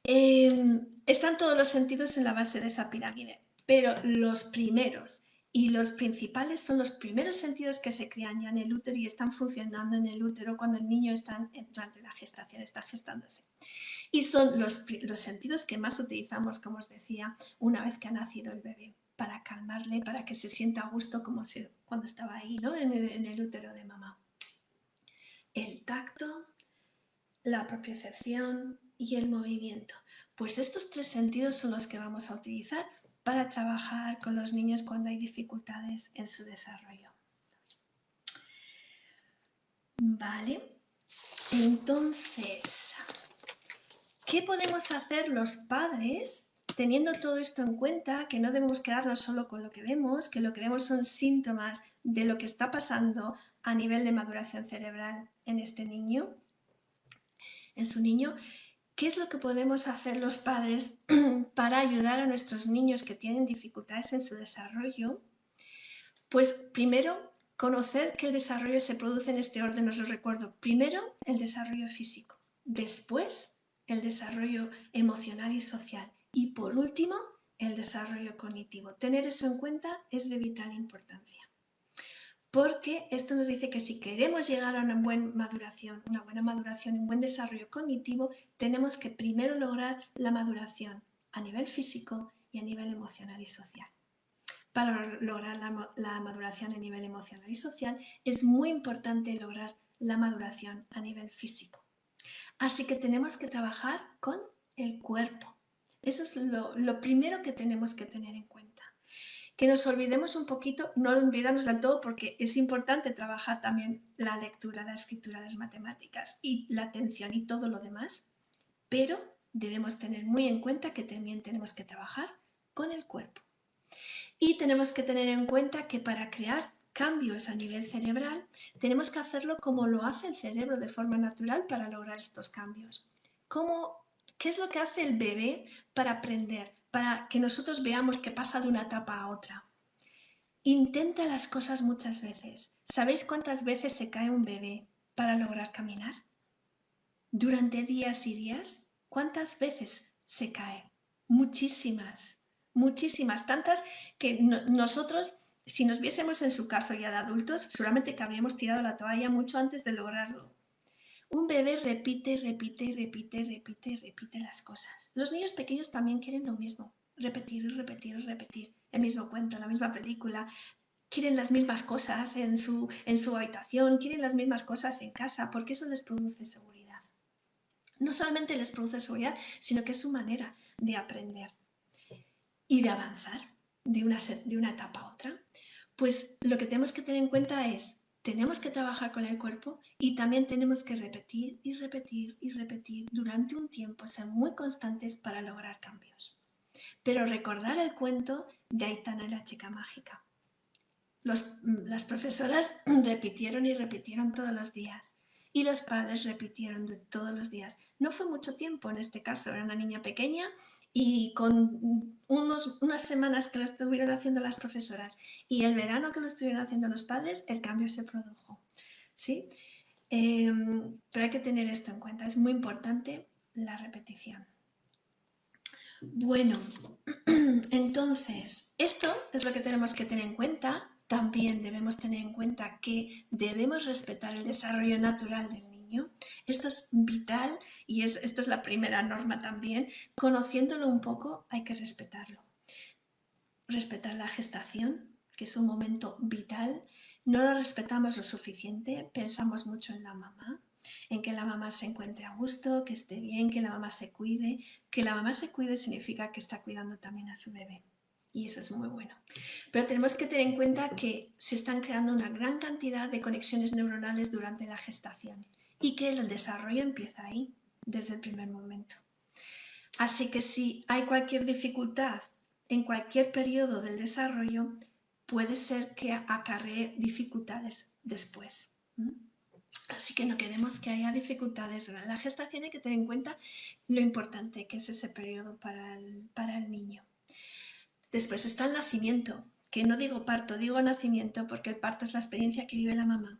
Están todos los sentidos en la base de esa pirámide, pero los primeros y los principales son los primeros sentidos que se crean ya en el útero y están funcionando en el útero cuando el niño está durante la gestación, está gestándose. Y son los sentidos que más utilizamos, como os decía, una vez que ha nacido el bebé, para calmarle, para que se sienta a gusto como si, cuando estaba ahí, ¿no? en el útero de mamá. El tacto, la propiocepción y el movimiento. Pues estos tres sentidos son los que vamos a utilizar para trabajar con los niños cuando hay dificultades en su desarrollo. Vale, entonces, ¿qué podemos hacer los padres teniendo todo esto en cuenta? Que no debemos quedarnos solo con lo que vemos, que lo que vemos son síntomas de lo que está pasando a nivel de maduración cerebral en este niño, en su niño. ¿Qué es lo que podemos hacer los padres para ayudar a nuestros niños que tienen dificultades en su desarrollo? Pues primero, conocer que el desarrollo se produce en este orden, os lo recuerdo. Primero, el desarrollo físico. Después, el desarrollo emocional y social. Y por último, el desarrollo cognitivo. Tener eso en cuenta es de vital importancia. Porque esto nos dice que si queremos llegar a una buena maduración, un buen desarrollo cognitivo, tenemos que primero lograr la maduración a nivel físico y a nivel emocional y social. Para lograr la maduración a nivel emocional y social, es muy importante lograr la maduración a nivel físico. Así que tenemos que trabajar con el cuerpo. Eso es lo primero que tenemos que tener en cuenta. Que nos olvidemos un poquito, no olvidarnos del todo porque es importante trabajar también la lectura, la escritura, las matemáticas y la atención y todo lo demás, pero debemos tener muy en cuenta que también tenemos que trabajar con el cuerpo. Y tenemos que tener en cuenta que para crear cambios a nivel cerebral tenemos que hacerlo como lo hace el cerebro de forma natural para lograr estos cambios. ¿Qué es lo que hace el bebé para aprender? Para que nosotros veamos que pasa de una etapa a otra. Intenta las cosas muchas veces. ¿Sabéis cuántas veces se cae un bebé para lograr caminar? Durante días y días, ¿cuántas veces se cae? Muchísimas, muchísimas, tantas que nosotros, si nos viésemos en su caso ya de adultos, seguramente que habríamos tirado la toalla mucho antes de lograrlo. Un bebé repite, repite, repite, repite, repite las cosas. Los niños pequeños también quieren lo mismo, repetir y repetir y repetir el mismo cuento, la misma película. Quieren las mismas cosas en su habitación, quieren las mismas cosas en casa, porque eso les produce seguridad. No solamente les produce seguridad, sino que es su manera de aprender y de avanzar de una etapa a otra. Pues lo que tenemos que tener en cuenta es, tenemos que trabajar con el cuerpo y también tenemos que repetir y repetir y repetir durante un tiempo, ser muy constantes para lograr cambios. Pero recordar el cuento de Aitana y la chica mágica. Las profesoras repitieron y repitieron todos los días y los padres repitieron todos los días. No fue mucho tiempo en este caso, era una niña pequeña y con unas semanas que lo estuvieron haciendo las profesoras y el verano que lo estuvieron haciendo los padres, el cambio se produjo. ¿Sí? Pero hay que tener esto en cuenta, es muy importante la repetición. Bueno, entonces, esto es lo que tenemos que tener en cuenta. También debemos tener en cuenta que debemos respetar el desarrollo natural del niño. Esto es vital y esta es la primera norma también. Conociéndolo un poco, hay que respetarlo. Respetar la gestación, que es un momento vital. no lo respetamos lo suficiente, pensamos mucho en la mamá, en que la mamá se encuentre a gusto, que esté bien, que la mamá se cuide. Que la mamá se cuide significa que está cuidando también a su bebé. Y eso es muy bueno. Pero tenemos que tener en cuenta que se están creando una gran cantidad de conexiones neuronales durante la gestación y que el desarrollo empieza ahí, desde el primer momento. Así que si hay cualquier dificultad en cualquier periodo del desarrollo, puede ser que acarree dificultades después. Así que no queremos que haya dificultades en la gestación. Hay que tener en cuenta lo importante que es ese periodo para el niño. Después está el nacimiento, que no digo parto, digo nacimiento porque el parto es la experiencia que vive la mamá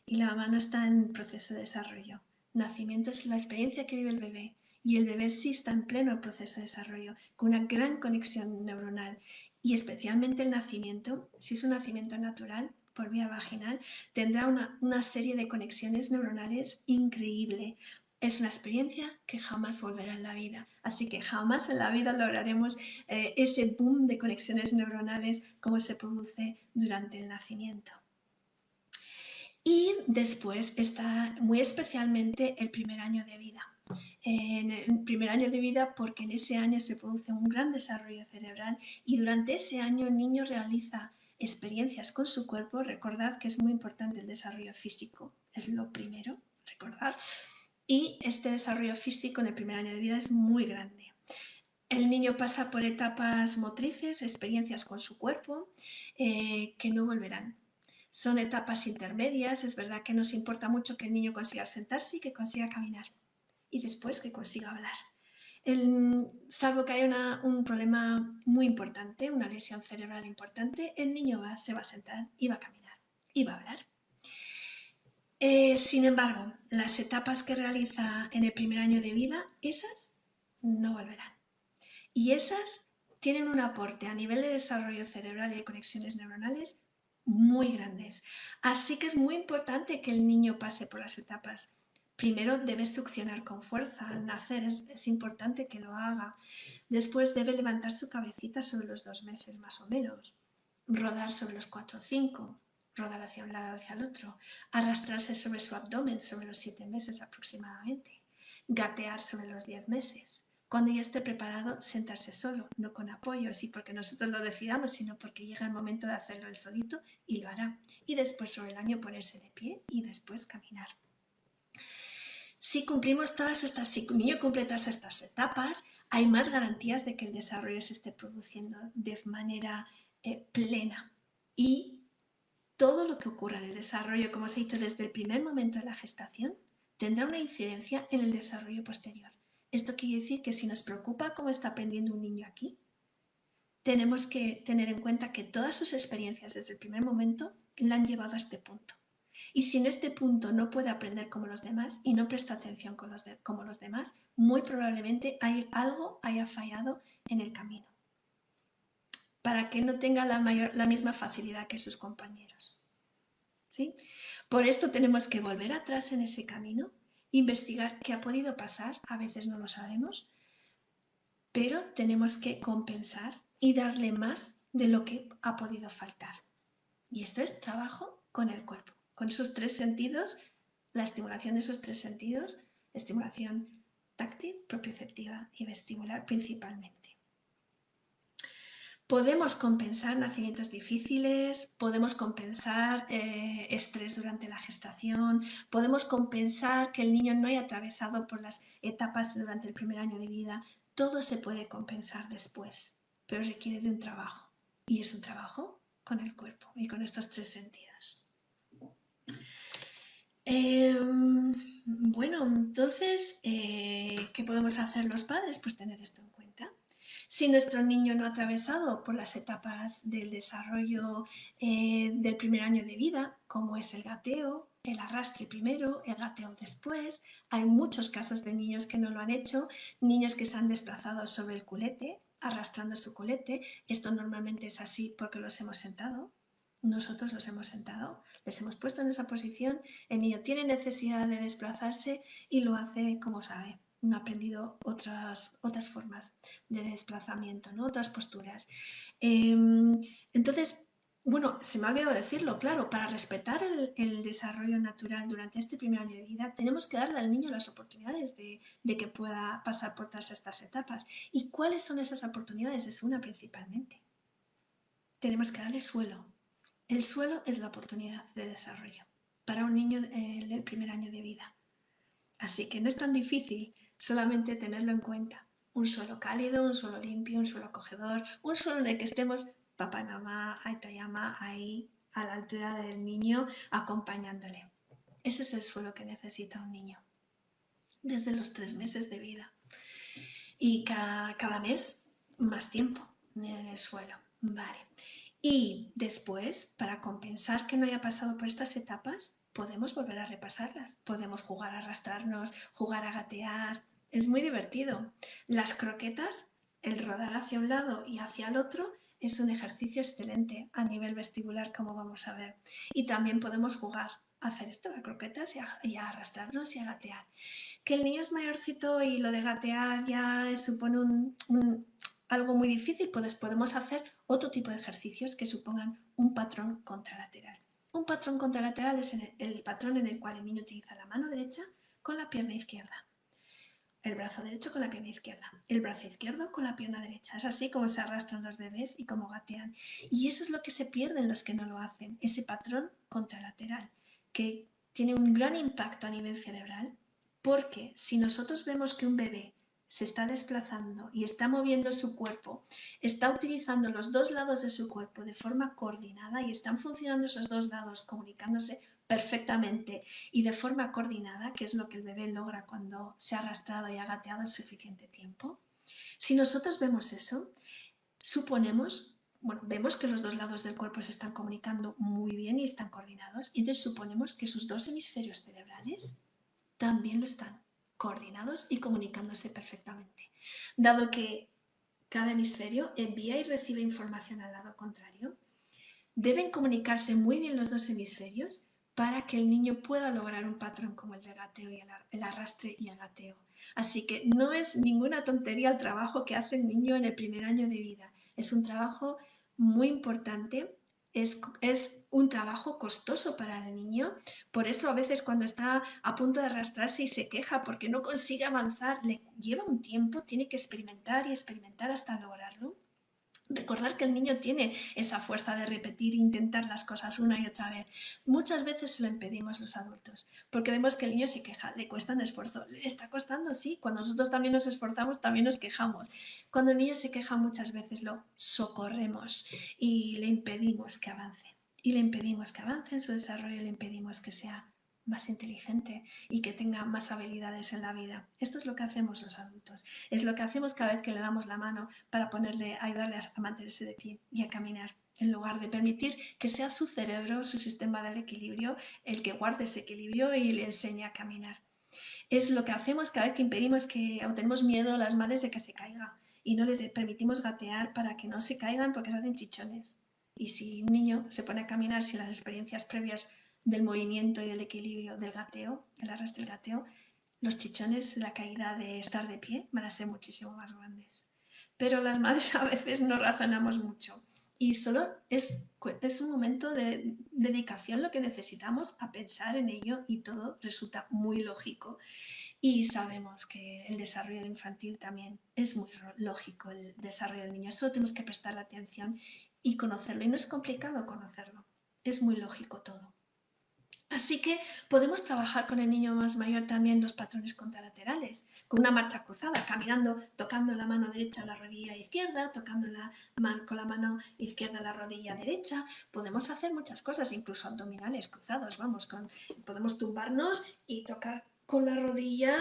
y la mamá no está en proceso de desarrollo. Nacimiento es la experiencia que vive el bebé y el bebé sí está en pleno proceso de desarrollo, con una gran conexión neuronal y especialmente el nacimiento, si es un nacimiento natural por vía vaginal, tendrá una serie de conexiones neuronales increíble. Es una experiencia que jamás volverá en la vida, así que jamás en la vida lograremos ese boom de conexiones neuronales como se produce durante el nacimiento. Y después está muy especialmente el primer año de vida. En el primer año de vida porque en ese año se produce un gran desarrollo cerebral y durante ese año el niño realiza experiencias con su cuerpo. Recordad que es muy importante el desarrollo físico, es lo primero, recordar. Y este desarrollo físico en el primer año de vida es muy grande. El niño pasa por etapas motrices, experiencias con su cuerpo, que no volverán. Son etapas intermedias, es verdad que nos importa mucho que el niño consiga sentarse y que consiga caminar y después que consiga hablar. Salvo que haya un problema muy importante, una lesión cerebral importante, el niño se va a sentar y va a caminar y va a hablar. Sin embargo, las etapas que realiza en el primer año de vida, esas no volverán. Y esas tienen un aporte a nivel de desarrollo cerebral y de conexiones neuronales muy grandes. Así que es muy importante que el niño pase por las etapas. Primero debe succionar con fuerza al nacer, es importante que lo haga. Después debe levantar su cabecita sobre los 2 meses más o menos, rodar sobre los 4 o 5, rodar hacia un lado hacia el otro, arrastrarse sobre su abdomen sobre los 7 meses aproximadamente, gatear sobre los 10 meses. Cuando ya esté preparado, sentarse solo, no con apoyo, así porque nosotros lo decidamos, sino porque llega el momento de hacerlo él solito y lo hará. Y después sobre el año ponerse de pie y después caminar. Si cumplimos si el niño cumple todas estas etapas, hay más garantías de que el desarrollo se esté produciendo de manera plena. Y todo lo que ocurra en el desarrollo, como os he dicho, desde el primer momento de la gestación, tendrá una incidencia en el desarrollo posterior. Esto quiere decir que si nos preocupa cómo está aprendiendo un niño aquí, tenemos que tener en cuenta que todas sus experiencias desde el primer momento la han llevado a este punto. Y si en este punto no puede aprender como los demás y no presta atención como los demás, muy probablemente algo haya fallado en el camino para que no tenga la misma facilidad que sus compañeros. ¿Sí? Por esto tenemos que volver atrás en ese camino, investigar qué ha podido pasar, a veces no lo sabemos, pero tenemos que compensar y darle más de lo que ha podido faltar. Y esto es trabajo con el cuerpo, con sus 3 sentidos, la estimulación de esos 3 sentidos, estimulación táctil, propioceptiva y vestibular principalmente. Podemos compensar nacimientos difíciles, podemos compensar estrés durante la gestación, podemos compensar que el niño no haya atravesado por las etapas durante el primer año de vida. Todo se puede compensar después, pero requiere de un trabajo. Y es un trabajo con el cuerpo y con estos 3 sentidos. Bueno, entonces, ¿qué podemos hacer los padres? Pues tener esto en cuenta. Si nuestro niño no ha atravesado por las etapas del desarrollo del primer año de vida, como es el gateo, el arrastre primero, el gateo después, hay muchos casos de niños que no lo han hecho, niños que se han desplazado sobre el culete, arrastrando su culete. Esto normalmente es así porque los hemos sentado. Nosotros los hemos sentado, les hemos puesto en esa posición, el niño tiene necesidad de desplazarse y lo hace como sabe. No ha aprendido otras formas de desplazamiento, ¿no? Otras posturas. Entonces, Bueno, se me ha olvidado decirlo, claro, para respetar el desarrollo natural durante este primer año de vida, tenemos que darle al niño las oportunidades de que pueda pasar por todas estas etapas. ¿Y cuáles son esas oportunidades? Es una principalmente. Tenemos que darle suelo. El suelo es la oportunidad de desarrollo para un niño en el primer año de vida. Así que no es tan difícil solamente tenerlo en cuenta. Un suelo cálido, un suelo limpio, un suelo acogedor, un suelo en el que estemos papá y mamá, aita y ama, ahí a la altura del niño, acompañándole. Ese es el suelo que necesita un niño desde los 3 meses de vida. Y cada mes más tiempo en el suelo. Vale. Y después, para compensar que no haya pasado por estas etapas, podemos volver a repasarlas. Podemos jugar a arrastrarnos, jugar a gatear. Es muy divertido. Las croquetas, el rodar hacia un lado y hacia el otro, es un ejercicio excelente a nivel vestibular, como vamos a ver. Y también podemos jugar a hacer esto, a croquetas y a arrastrarnos y a gatear. Que el niño es mayorcito y lo de gatear ya supone algo muy difícil, pues podemos hacer otro tipo de ejercicios que supongan un patrón contralateral. Un patrón contralateral es el patrón en el cual el niño utiliza la mano derecha con la pierna izquierda, el brazo derecho con la pierna izquierda, el brazo izquierdo con la pierna derecha. Es así como se arrastran los bebés y como gatean. Y eso es lo que se pierden los que no lo hacen, ese patrón contralateral, que tiene un gran impacto a nivel cerebral, porque si nosotros vemos que un bebé se está desplazando y está moviendo su cuerpo, está utilizando los dos lados de su cuerpo de forma coordinada y están funcionando esos dos lados comunicándose perfectamente y de forma coordinada, que es lo que el bebé logra cuando se ha arrastrado y ha gateado el suficiente tiempo. Si nosotros vemos eso, vemos que los dos lados del cuerpo se están comunicando muy bien y están coordinados, y entonces suponemos que sus dos hemisferios cerebrales también lo están, coordinados y comunicándose perfectamente. Dado que cada hemisferio envía y recibe información al lado contrario, deben comunicarse muy bien los dos hemisferios para que el niño pueda lograr un patrón como el de gateo y el arrastre y el gateo. Así que no es ninguna tontería el trabajo que hace el niño en el primer año de vida. Es un trabajo muy importante, es un trabajo costoso para el niño. Por eso a veces cuando está a punto de arrastrarse y se queja porque no consigue avanzar, le lleva un tiempo, tiene que experimentar y experimentar hasta lograrlo. Recordar que el niño tiene esa fuerza de repetir e intentar las cosas una y otra vez. Muchas veces se lo impedimos los adultos, porque vemos que el niño se queja, le cuesta un esfuerzo, le está costando, sí, cuando nosotros también nos esforzamos, también nos quejamos. Cuando el niño se queja muchas veces lo socorremos y le impedimos que avance. Y le impedimos que avance en su desarrollo, le impedimos que sea más inteligente y que tenga más habilidades en la vida. Esto es lo que hacemos los adultos. Es lo que hacemos cada vez que le damos la mano para ayudarle a mantenerse de pie y a caminar, en lugar de permitir que sea su cerebro, su sistema del equilibrio, el que guarde ese equilibrio y le enseñe a caminar. Es lo que hacemos cada vez que impedimos o tenemos miedo a las madres de que se caiga y no les permitimos gatear para que no se caigan porque se hacen chichones. Y si un niño se pone a caminar sin las experiencias previas del movimiento y del equilibrio del gateo, el arrastre del gateo, los chichones, la caída de estar de pie, van a ser muchísimo más grandes. Pero las madres a veces no razonamos mucho y solo es un momento de dedicación lo que necesitamos a pensar en ello y todo resulta muy lógico. Y sabemos que el desarrollo infantil también es muy lógico, el desarrollo del niño. Solo tenemos que prestarle atención y conocerlo. Y no es complicado conocerlo, es muy lógico todo. Así que podemos trabajar con el niño más mayor también los patrones contralaterales, con una marcha cruzada, caminando, tocando la mano derecha a la rodilla izquierda, tocando con la mano izquierda la rodilla derecha. Podemos hacer muchas cosas, incluso abdominales cruzados, podemos tumbarnos y tocar con la rodilla,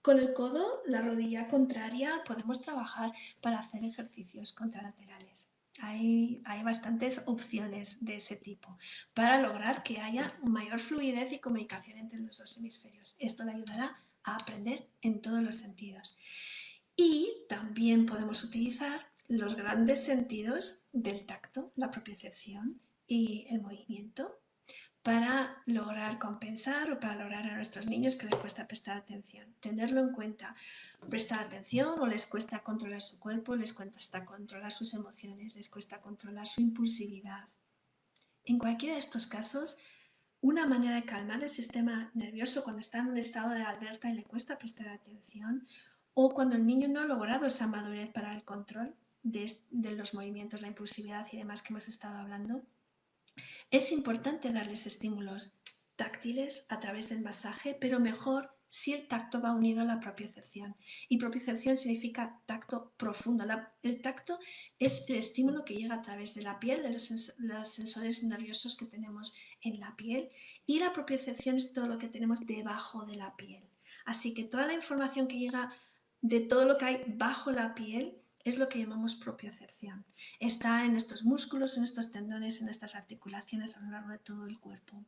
con el codo, la rodilla contraria. Podemos trabajar para hacer ejercicios contralaterales. Hay bastantes opciones de ese tipo para lograr que haya mayor fluidez y comunicación entre los dos hemisferios. Esto le ayudará a aprender en todos los sentidos. Y también podemos utilizar los grandes sentidos del tacto, la propiocepción y el movimiento para lograr compensar o para lograr a nuestros niños que les cuesta prestar atención. Tenerlo en cuenta, prestar atención o les cuesta controlar su cuerpo, les cuesta controlar sus emociones, les cuesta controlar su impulsividad. En cualquiera de estos casos, una manera de calmar el sistema nervioso cuando está en un estado de alerta y le cuesta prestar atención, o cuando el niño no ha logrado esa madurez para el control de los movimientos, la impulsividad y demás que hemos estado hablando, es importante darles estímulos táctiles a través del masaje, pero mejor si el tacto va unido a la propiocepción. Y propiocepción significa tacto profundo. El tacto es el estímulo que llega a través de la piel, de los sensores nerviosos que tenemos en la piel, y la propiocepción es todo lo que tenemos debajo de la piel. Así que toda la información que llega de todo lo que hay bajo la piel es lo que llamamos propiocepción. Está en nuestros músculos, en nuestros tendones, en nuestras articulaciones a lo largo de todo el cuerpo.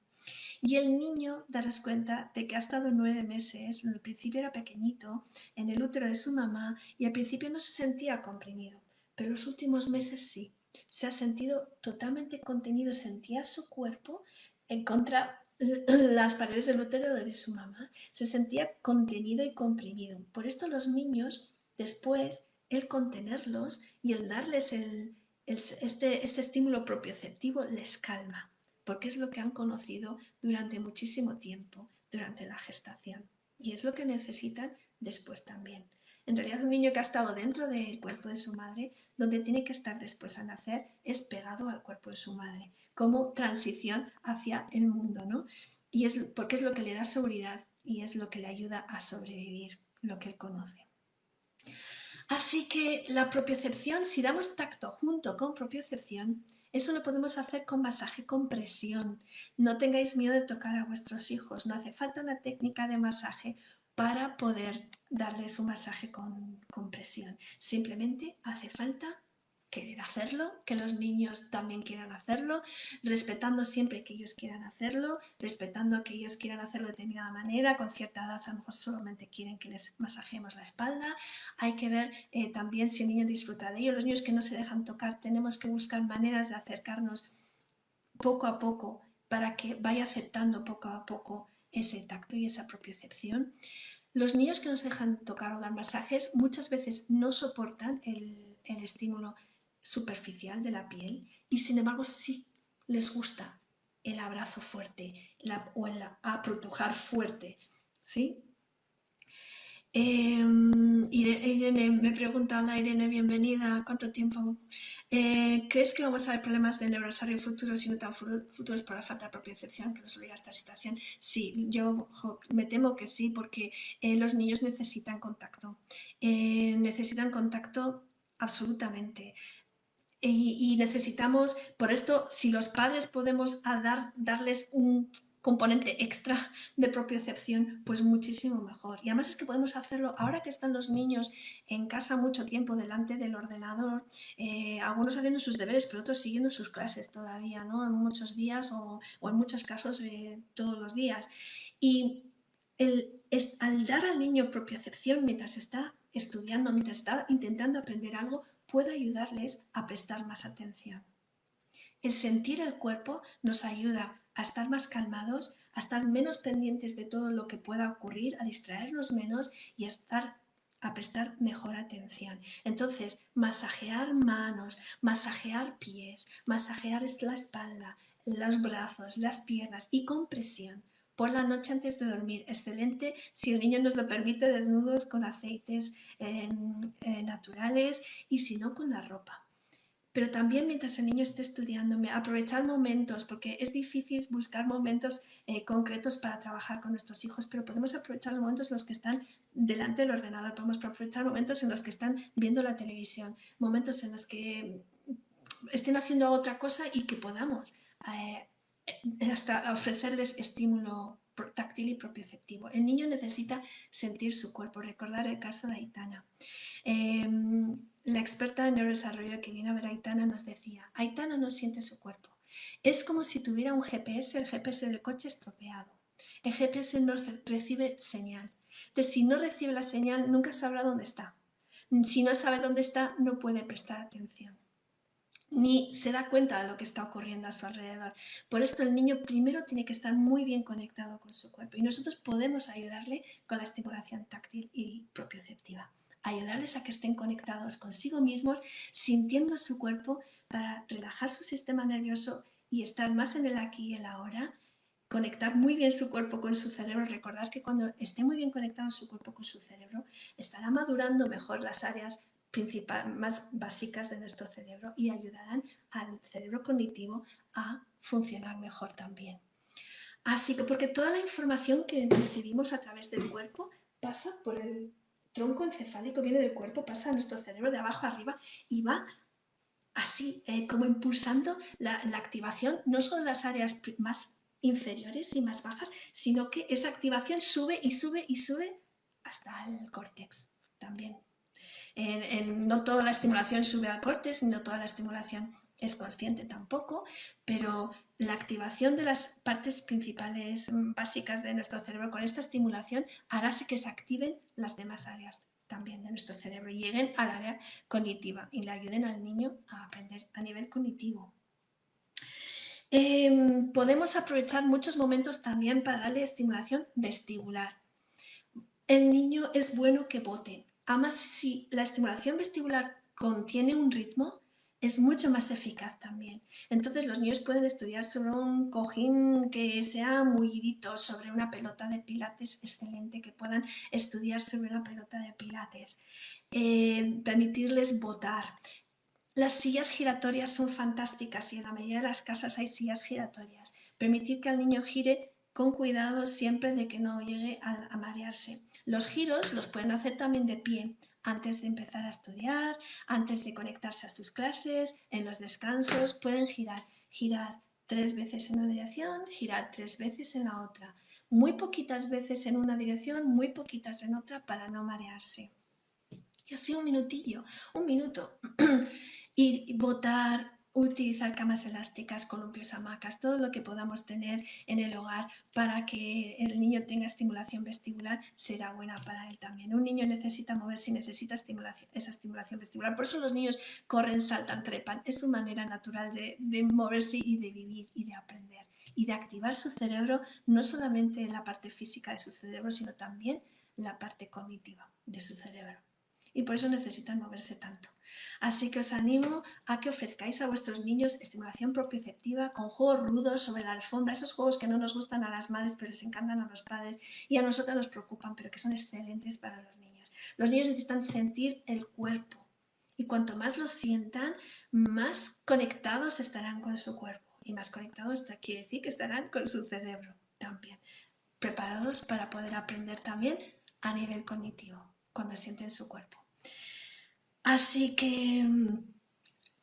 Y el niño, daros cuenta de que ha estado 9 meses, en el principio era pequeñito, en el útero de su mamá, y al principio no se sentía comprimido, pero los últimos meses sí. Se ha sentido totalmente contenido, sentía su cuerpo en contra las paredes del útero de su mamá. Se sentía contenido y comprimido. Por esto los niños, después, el contenerlos y el darles este estímulo propioceptivo les calma, porque es lo que han conocido durante muchísimo tiempo, durante la gestación. Y es lo que necesitan después también. En realidad, un niño que ha estado dentro del cuerpo de su madre, donde tiene que estar después al nacer, es pegado al cuerpo de su madre, como transición hacia el mundo, ¿no? Y es porque es lo que le da seguridad y es lo que le ayuda a sobrevivir, lo que él conoce. Así que la propiocepción, si damos tacto junto con propiocepción, eso lo podemos hacer con masaje con presión. No tengáis miedo de tocar a vuestros hijos. No hace falta una técnica de masaje para poder darles un masaje con presión. Simplemente hace falta querer hacerlo, que los niños también quieran hacerlo, respetando siempre que ellos quieran hacerlo, respetando que ellos quieran hacerlo de determinada manera. Con cierta edad a lo mejor solamente quieren que les masajemos la espalda. Hay que ver también si el niño disfruta de ello. Los niños que no se dejan tocar, tenemos que buscar maneras de acercarnos poco a poco para que vaya aceptando poco a poco ese tacto y esa propiocepción. Los niños que no se dejan tocar o dar masajes muchas veces no soportan el estímulo superficial de la piel y sin embargo sí les gusta el abrazo fuerte o el apretujar fuerte, ¿sí? Irene, me pregunta, hola Irene, bienvenida, ¿cuánto tiempo? ¿Crees que vamos a ver problemas de neurodesarrollo futuro si no tan futuros por la falta de propiocepción que nos obliga a esta situación? Sí, yo me temo que sí, porque los niños necesitan contacto absolutamente. Y necesitamos, por esto, si los padres podemos darles un componente extra de propiocepción, pues muchísimo mejor. Y además es que podemos hacerlo ahora que están los niños en casa mucho tiempo delante del ordenador, algunos haciendo sus deberes, pero otros siguiendo sus clases todavía, ¿no? En muchos días o en muchos casos todos los días. Y al dar al niño propiocepción mientras está estudiando, mientras está intentando aprender algo, puede ayudarles a prestar más atención. El sentir el cuerpo nos ayuda a estar más calmados, a estar menos pendientes de todo lo que pueda ocurrir, a distraernos menos y a prestar mejor atención. Entonces, masajear manos, masajear pies, masajear la espalda, los brazos, las piernas y con presión por la noche antes de dormir. Excelente si el niño nos lo permite, desnudos con aceites naturales y si no con la ropa. Pero también mientras el niño esté estudiando, aprovechar momentos, porque es difícil buscar momentos concretos para trabajar con nuestros hijos, pero podemos aprovechar los momentos en los que están delante del ordenador, podemos aprovechar momentos en los que están viendo la televisión, momentos en los que estén haciendo otra cosa y que podamos hasta ofrecerles estímulo táctil y propioceptivo. El niño necesita sentir su cuerpo. Recordar el caso de Aitana. La experta en neurodesarrollo que vino a ver a Aitana nos decía, Aitana no siente su cuerpo. Es como si tuviera un GPS, el GPS del coche estropeado. El GPS no recibe señal. Entonces, si no recibe la señal, nunca sabrá dónde está. Si no sabe dónde está, no puede prestar atención. ni se da cuenta de lo que está ocurriendo a su alrededor. Por esto el niño primero tiene que estar muy bien conectado con su cuerpo y nosotros podemos ayudarle con la estimulación táctil y propioceptiva. Ayudarles a que estén conectados consigo mismos, sintiendo su cuerpo para relajar su sistema nervioso y estar más en el aquí y el ahora, conectar muy bien su cuerpo con su cerebro, recordar que cuando esté muy bien conectado su cuerpo con su cerebro, estará madurando mejor las áreas más básicas de nuestro cerebro y ayudarán al cerebro cognitivo a funcionar mejor también. Así que, porque toda la información que recibimos a través del cuerpo pasa por el tronco encefálico, viene del cuerpo, pasa a nuestro cerebro de abajo arriba y va así como impulsando la activación, no solo de las áreas más inferiores y más bajas, sino que esa activación sube y sube y sube hasta el córtex también. No toda la estimulación sube al córtex, no toda la estimulación es consciente tampoco, pero la activación de las partes principales básicas de nuestro cerebro con esta estimulación hará que se activen las demás áreas también de nuestro cerebro y lleguen al área cognitiva y le ayuden al niño a aprender a nivel cognitivo. Podemos aprovechar muchos momentos también para darle estimulación vestibular. El niño es bueno que bote. Además, si la estimulación vestibular contiene un ritmo, es mucho más eficaz también. Entonces los niños pueden estudiar sobre un cojín que sea mullidito, sobre una pelota de pilates excelente, que puedan estudiar sobre una pelota de pilates. Permitirles botar. Las sillas giratorias son fantásticas y en la mayoría de las casas hay sillas giratorias. Permitir que el niño gire con cuidado siempre de que no llegue a marearse. Los giros los pueden hacer también de pie, antes de empezar a estudiar, antes de conectarse a sus clases, en los descansos, pueden girar 3 veces en una dirección, girar 3 veces en la otra. Muy poquitas veces en una dirección, muy poquitas en otra para no marearse. Y así un minuto. Y botar, utilizar camas elásticas, columpios, hamacas, todo lo que podamos tener en el hogar para que el niño tenga estimulación vestibular será buena para él también. Un niño necesita moverse y necesita esa estimulación vestibular. Por eso los niños corren, saltan, trepan. Es su manera natural de moverse y de vivir y de aprender y de activar su cerebro, no solamente la parte física de su cerebro, sino también la parte cognitiva de su cerebro. Y por eso necesitan moverse tanto. Así que os animo a que ofrezcáis a vuestros niños estimulación propioceptiva con juegos rudos sobre la alfombra, esos juegos que no nos gustan a las madres pero les encantan a los padres y a nosotros nos preocupan, pero que son excelentes para los niños. Los niños necesitan sentir el cuerpo y cuanto más lo sientan, más conectados estarán con su cuerpo y más conectados quiere decir que estarán con su cerebro también, preparados para poder aprender también a nivel cognitivo cuando sienten su cuerpo. Así que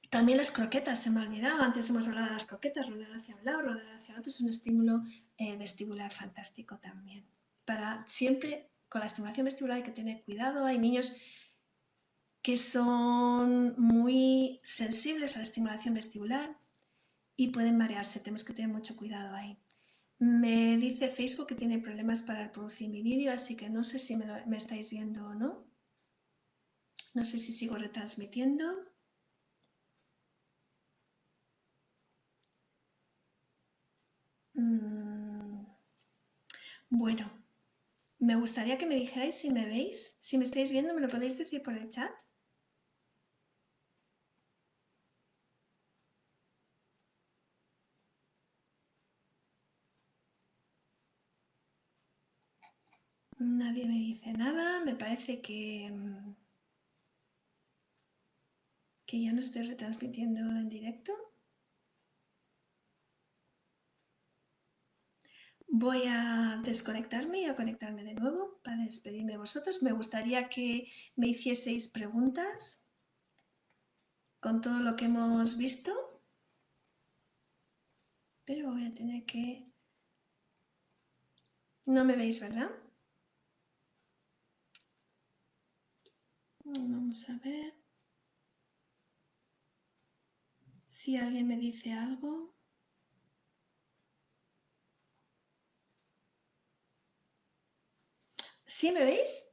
también las croquetas, se me ha olvidado, antes hemos hablado de las croquetas, rodar hacia un lado, rodar hacia otro, es un estímulo vestibular fantástico también. Para siempre, con la estimulación vestibular hay que tener cuidado, hay niños que son muy sensibles a la estimulación vestibular y pueden marearse, tenemos que tener mucho cuidado ahí. Me dice Facebook que tiene problemas para reproducir mi vídeo, así que no sé si me estáis viendo o no. No sé si sigo retransmitiendo. Bueno, me gustaría que me dijerais si me veis, si me estáis viendo, ¿me lo podéis decir por el chat? Nadie me dice nada, me parece que ya no estoy retransmitiendo en directo. Voy a desconectarme y a conectarme de nuevo para despedirme de vosotros. Me gustaría que me hicieseis preguntas con todo lo que hemos visto, pero voy a tener que... No me veis, ¿verdad? Vamos a ver si alguien me dice algo. ¿Sí me veis?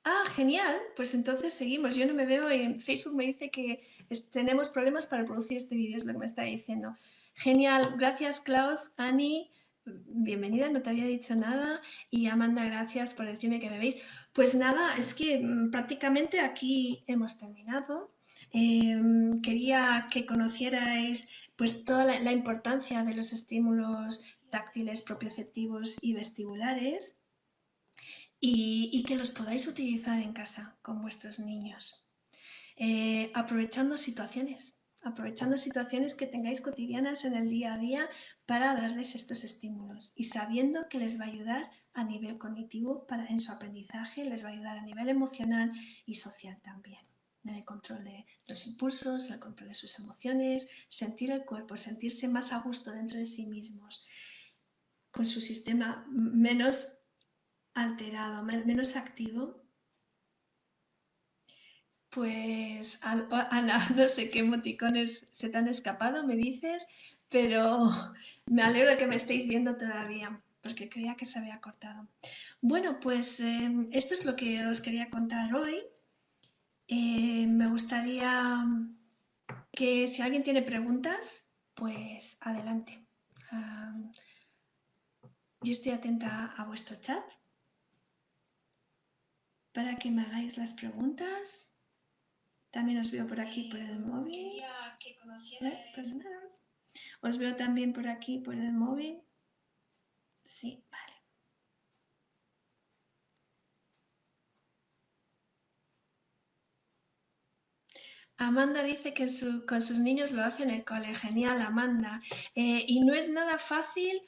Ah, genial. Pues entonces seguimos. Yo no me veo en Facebook, me dice que tenemos problemas para producir este vídeo, es lo que me está diciendo. Genial. Gracias, Klaus, Ani. Bienvenida, no te había dicho nada. Y Amanda, gracias por decirme que me veis. Pues nada, es que prácticamente aquí hemos terminado. Quería que conocierais pues toda la importancia de los estímulos táctiles, propioceptivos y vestibulares y que los podáis utilizar en casa con vuestros niños. Aprovechando situaciones que tengáis cotidianas en el día a día para darles estos estímulos y sabiendo que les va a ayudar a nivel cognitivo en su aprendizaje, les va a ayudar a nivel emocional y social también. En el control de los impulsos, el control de sus emociones, sentir el cuerpo, sentirse más a gusto dentro de sí mismos, con su sistema menos alterado, menos activo. Pues Ana, no sé qué emoticones se te han escapado, me dices, pero me alegro de que me estéis viendo todavía, porque creía que se había cortado. Bueno, pues esto es lo que os quería contar hoy. Me gustaría que si alguien tiene preguntas, pues adelante. Yo estoy atenta a vuestro chat para que me hagáis las preguntas. También os veo por aquí por el móvil. Quería que conocierais. Os veo también por aquí por el móvil. Sí, vale. Amanda dice que con sus niños lo hace en el cole. Genial, Amanda. Y no es nada fácil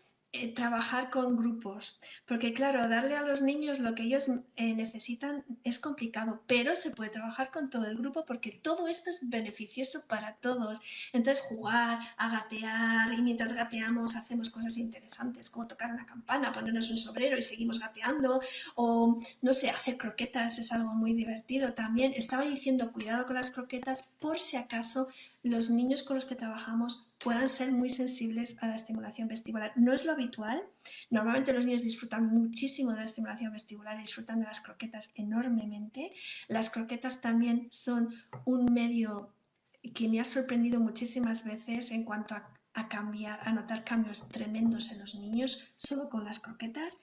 trabajar con grupos, porque claro, darle a los niños lo que ellos necesitan es complicado, pero se puede trabajar con todo el grupo porque todo esto es beneficioso para todos. Entonces jugar, a gatear, y mientras gateamos hacemos cosas interesantes como tocar una campana, ponernos un sombrero y seguimos gateando, o no sé, hacer croquetas es algo muy divertido también. Estaba diciendo cuidado con las croquetas por si acaso los niños con los que trabajamos puedan ser muy sensibles a la estimulación vestibular. No es lo habitual. Normalmente los niños disfrutan muchísimo de la estimulación vestibular y disfrutan de las croquetas enormemente. Las croquetas también son un medio que me ha sorprendido muchísimas veces en cuanto a notar cambios tremendos en los niños solo con las croquetas.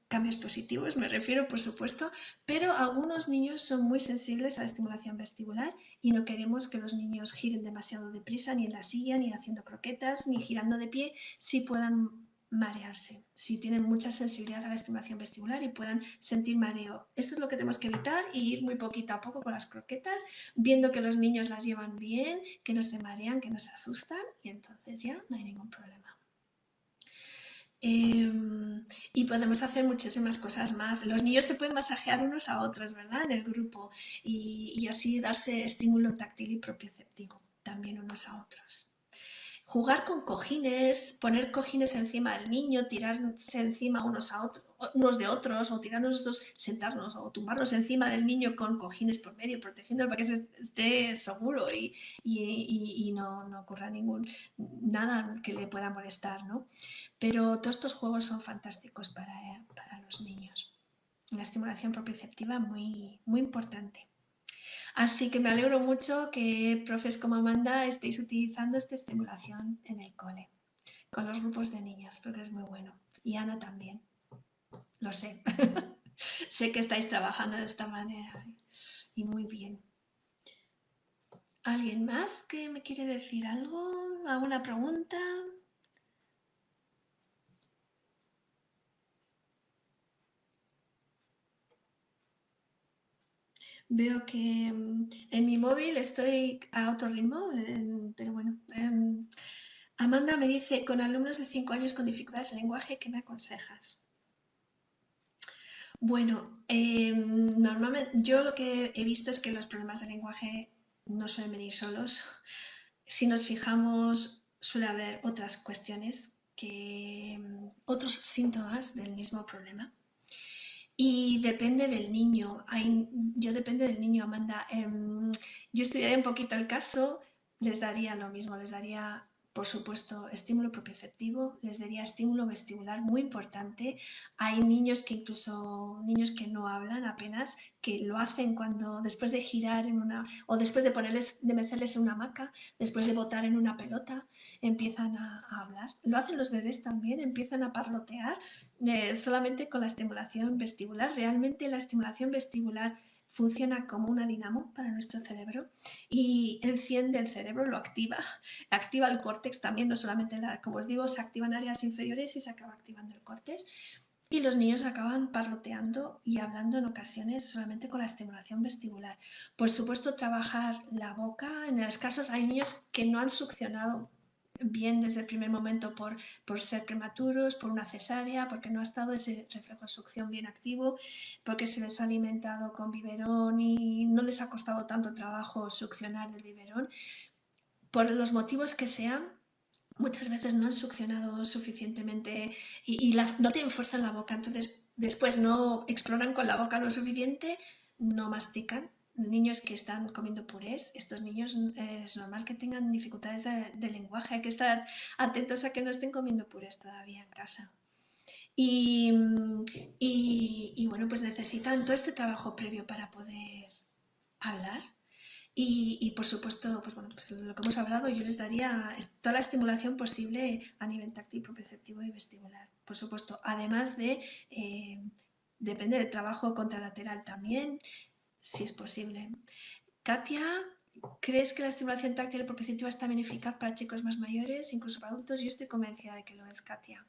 Cambios positivos, me refiero, por supuesto, pero algunos niños son muy sensibles a la estimulación vestibular y no queremos que los niños giren demasiado deprisa, ni en la silla, ni haciendo croquetas, ni girando de pie, si puedan marearse, si tienen mucha sensibilidad a la estimulación vestibular y puedan sentir mareo. Esto es lo que tenemos que evitar y ir muy poquito a poco con las croquetas, viendo que los niños las llevan bien, que no se marean, que no se asustan y entonces ya no hay ningún problema. Y podemos hacer muchísimas cosas más. Los niños se pueden masajear unos a otros, ¿verdad? En el grupo y así darse estímulo táctil y propioceptivo también unos a otros. Jugar con cojines, poner cojines encima del niño, tirarse encima unos de otros, o tirarnos dos, sentarnos o tumbarnos encima del niño con cojines por medio, protegiéndolo para que esté seguro y no ocurra nada que le pueda molestar, ¿no? Pero todos estos juegos son fantásticos para los niños. La estimulación propioceptiva muy, muy importante. Así que me alegro mucho que profes como Amanda estéis utilizando esta estimulación en el cole, con los grupos de niños, porque es muy bueno. Y Ana también, lo sé. Sé que estáis trabajando de esta manera y muy bien. ¿Alguien más que me quiere decir algo? ¿Alguna pregunta? Veo que en mi móvil estoy a otro ritmo, pero bueno. Amanda me dice, con alumnos de 5 años con dificultades en lenguaje, ¿qué me aconsejas? Bueno, normalmente yo lo que he visto es que los problemas de lenguaje no suelen venir solos. Si nos fijamos, suele haber otras cuestiones, otros síntomas del mismo problema. Y depende del niño. Yo depende del niño, Amanda. Yo estudiaría un poquito el caso, les daría lo mismo, les daría Por supuesto, estímulo propioceptivo, les daría estímulo vestibular muy importante. Hay niños que incluso, niños que no hablan apenas, que lo hacen cuando, después de girar en una, o después de ponerles, de meterles en una hamaca, después de botar en una pelota, empiezan a hablar. Lo hacen los bebés también, empiezan a parlotear solamente con la estimulación vestibular. Realmente la estimulación vestibular funciona como una dinamo para nuestro cerebro y enciende el cerebro, lo activa el córtex también, no solamente, como os digo, se activan áreas inferiores y se acaba activando el córtex. Y los niños acaban parloteando y hablando en ocasiones solamente con la estimulación vestibular. Por supuesto, trabajar la boca. En los casos hay niños que no han succionado bien desde el primer momento por ser prematuros, por una cesárea, porque no ha estado ese reflejo de succión bien activo, porque se les ha alimentado con biberón y no les ha costado tanto trabajo succionar del biberón. Por los motivos que sean, muchas veces no han succionado suficientemente y no tienen fuerza en la boca, entonces después no exploran con la boca lo suficiente, no mastican. Niños que están comiendo purés, estos niños es normal que tengan dificultades de lenguaje, hay que estar atentos a que no estén comiendo purés todavía en casa. Y, bueno, pues necesitan todo este trabajo previo para poder hablar. Y por supuesto, pues bueno, pues lo que hemos hablado, yo les daría toda la estimulación posible a nivel táctil, propioceptivo y vestibular. Por supuesto, además de, depende del trabajo contralateral también, si es posible. Katia, ¿crees que la estimulación táctil y propioceptiva es también eficaz para chicos más mayores, incluso para adultos? Yo estoy convencida de que lo es, Katia.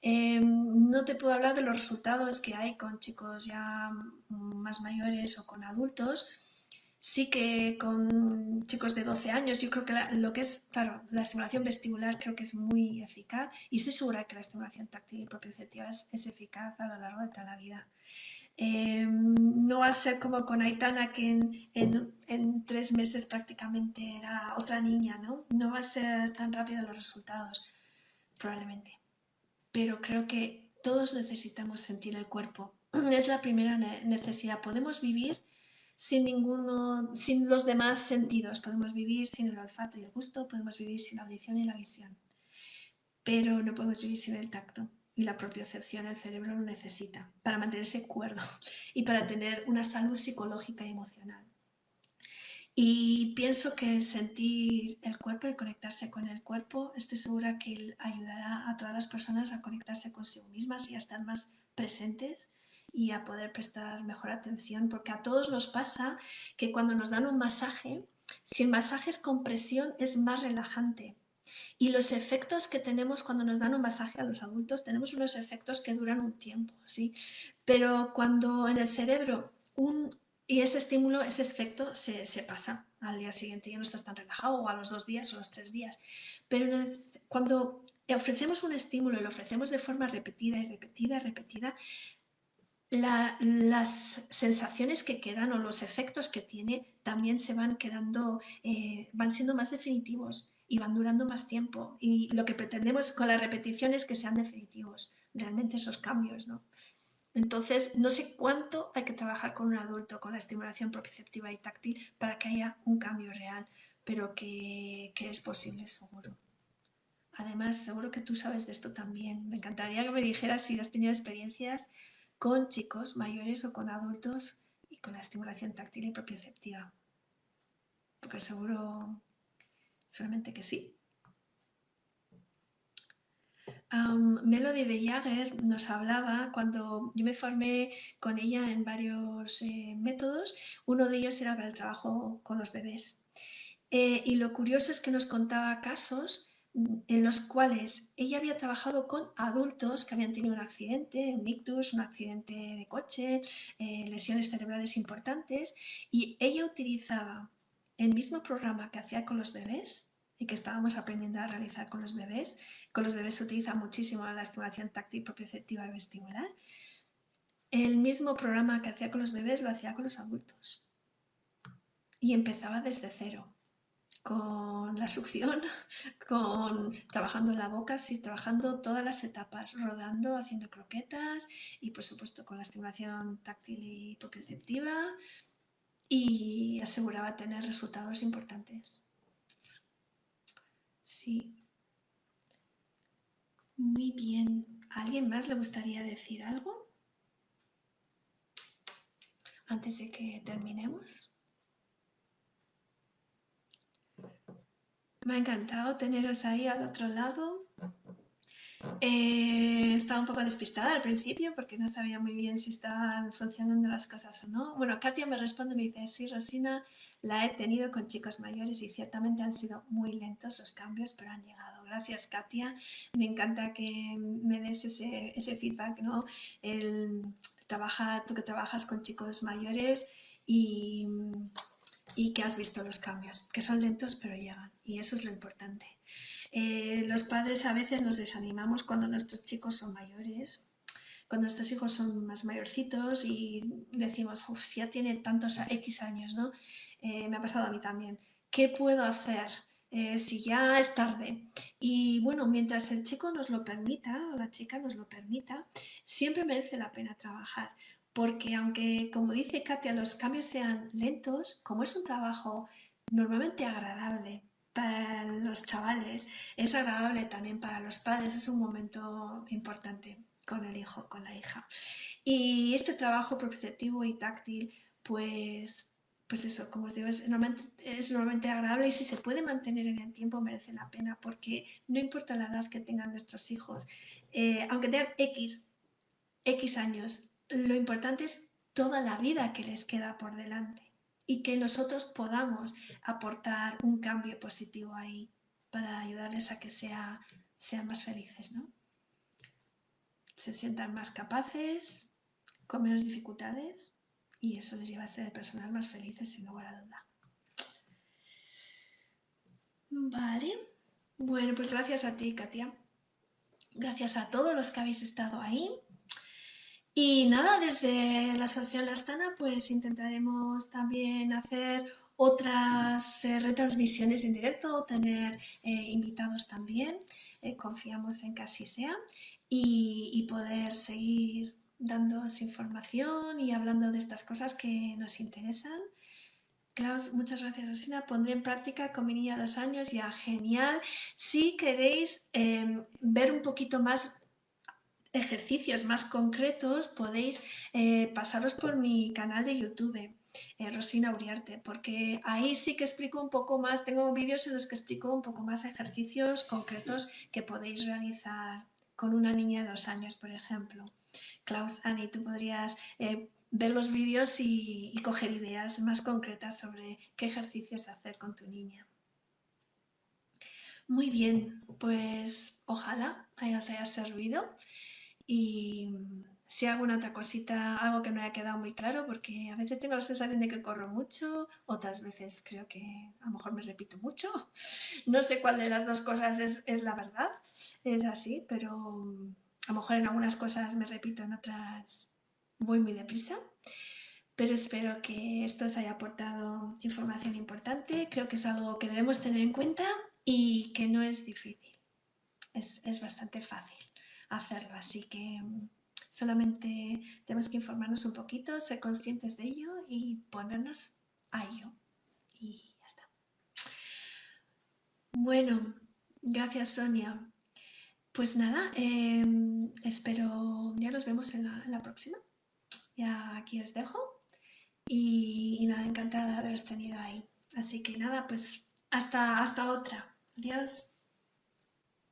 No te puedo hablar de los resultados que hay con chicos ya más mayores o con adultos. Sí que con chicos de 12 años, yo creo que lo que es, claro, la estimulación vestibular creo que es muy eficaz y estoy segura que la estimulación táctil y propioceptiva es eficaz a lo largo de toda la vida. No va a ser como con Aitana, que en 3 meses prácticamente era otra niña, ¿no? No va a ser tan rápido los resultados, probablemente. Pero creo que todos necesitamos sentir el cuerpo. Es la primera necesidad. Podemos vivir sin los demás sentidos. Podemos vivir sin el olfato y el gusto, podemos vivir sin la audición y la visión, pero no podemos vivir sin el tacto. Y la propiocepción, el cerebro lo necesita para mantenerse cuerdo y para tener una salud psicológica y emocional. Y pienso que sentir el cuerpo y conectarse con el cuerpo, estoy segura que ayudará a todas las personas a conectarse consigo mismas y a estar más presentes y a poder prestar mejor atención, porque a todos nos pasa que cuando nos dan un masaje, si el masaje es con presión, es más relajante. Y los efectos que tenemos cuando nos dan un masaje a los adultos, tenemos unos efectos que duran un tiempo, ¿sí? Pero cuando en el cerebro y ese estímulo, ese efecto se pasa al día siguiente, ya no estás tan relajado, o a los 2 días o a los 3 días. Pero cuando ofrecemos un estímulo y lo ofrecemos de forma repetida y repetida y repetida, las sensaciones que quedan o los efectos que tiene también se van quedando, van siendo más definitivos y van durando más tiempo. Y lo que pretendemos con la repetición es que sean definitivos, realmente esos cambios, ¿no? Entonces, no sé cuánto hay que trabajar con un adulto con la estimulación propioceptiva y táctil para que haya un cambio real, pero que es posible, seguro. Además, seguro que tú sabes de esto también. Me encantaría que me dijeras si has tenido experiencias con chicos mayores o con adultos y con la estimulación táctil y propioceptiva. Porque seguramente que sí. Melody de Jagger nos hablaba cuando yo me formé con ella en varios métodos. Uno de ellos era para el trabajo con los bebés. Y lo curioso es que nos contaba casos en los cuales ella había trabajado con adultos que habían tenido un accidente, un ictus, un accidente de coche, lesiones cerebrales importantes, y ella utilizaba el mismo programa que hacía con los bebés y que estábamos aprendiendo a realizar con los bebés. Con los bebés se utiliza muchísimo la estimulación táctil, propioceptiva y vestibular. El mismo programa que hacía con los bebés lo hacía con los adultos. Y empezaba desde cero, con la succión, trabajando en la boca, sí, trabajando todas las etapas, rodando, haciendo croquetas y por supuesto con la estimulación táctil y propioceptiva, y aseguraba tener resultados importantes. Sí. Muy bien. ¿A alguien más le gustaría decir algo antes de que terminemos? Me ha encantado teneros ahí al otro lado. Estaba un poco despistada al principio porque no sabía muy bien si estaban funcionando las cosas o no. Bueno, Katia me responde y me dice, sí, Rosina, la he tenido con chicos mayores y ciertamente han sido muy lentos los cambios, pero han llegado. Gracias, Katia. Me encanta que me des ese feedback, ¿no? El, tú que trabajas con chicos mayores y, y que has visto los cambios, que son lentos pero llegan y eso es lo importante. Los padres a veces nos desanimamos cuando nuestros chicos son mayores, cuando nuestros hijos son más mayorcitos y decimos, uff, si ya tiene tantos X años, ¿no? Me ha pasado a mí también. ¿Qué puedo hacer si ya es tarde? Y bueno, mientras el chico nos lo permita, o la chica nos lo permita, siempre merece la pena trabajar. Porque aunque, como dice Katia, los cambios sean lentos, como es un trabajo normalmente agradable para los chavales, es agradable también para los padres, es un momento importante con el hijo, con la hija. Y este trabajo propiciativo y táctil, pues eso, como os digo, es normalmente agradable y si se puede mantener en el tiempo merece la pena porque no importa la edad que tengan nuestros hijos, aunque tengan X años, lo importante es toda la vida que les queda por delante y que nosotros podamos aportar un cambio positivo ahí para ayudarles a que sean más felices, ¿no? Se sientan más capaces, con menos dificultades y eso les lleva a ser personas más felices sin lugar a duda. Vale, bueno, pues gracias a ti, Katia. Gracias a todos los que habéis estado ahí. Y nada, desde la Asociación La Astana pues intentaremos también hacer otras retransmisiones en directo, tener invitados también, confiamos en que así sea, y poder seguir dándoos información y hablando de estas cosas que nos interesan. Klaus, muchas gracias, Rosina. Pondré en práctica con mi niña de 2 años, ya genial. Si queréis ver un poquito más ejercicios más concretos, podéis pasaros por mi canal de YouTube, Rosina Uriarte, porque ahí sí que explico un poco más, tengo vídeos en los que explico un poco más ejercicios concretos que podéis realizar con una niña de 2 años, por ejemplo. Klaus, Ani, tú podrías ver los vídeos y coger ideas más concretas sobre qué ejercicios hacer con tu niña. Muy bien, pues ojalá os haya servido. Y si hago alguna otra cosita, algo que me haya quedado muy claro, porque a veces tengo la sensación de que corro mucho, otras veces creo que a lo mejor me repito mucho. No sé cuál de las dos cosas es la verdad, es así, pero a lo mejor en algunas cosas me repito, en otras voy muy deprisa. Pero espero que esto os haya aportado información importante. Creo que es algo que debemos tener en cuenta y que no es difícil. Es bastante fácil hacerlo, así que solamente tenemos que informarnos un poquito, ser conscientes de ello y ponernos a ello. Y ya está. Bueno, gracias Sonia. Pues nada, espero, ya nos vemos en la próxima. Ya aquí os dejo y nada, encantada de haberos tenido ahí. Así que nada, pues hasta otra. Adiós.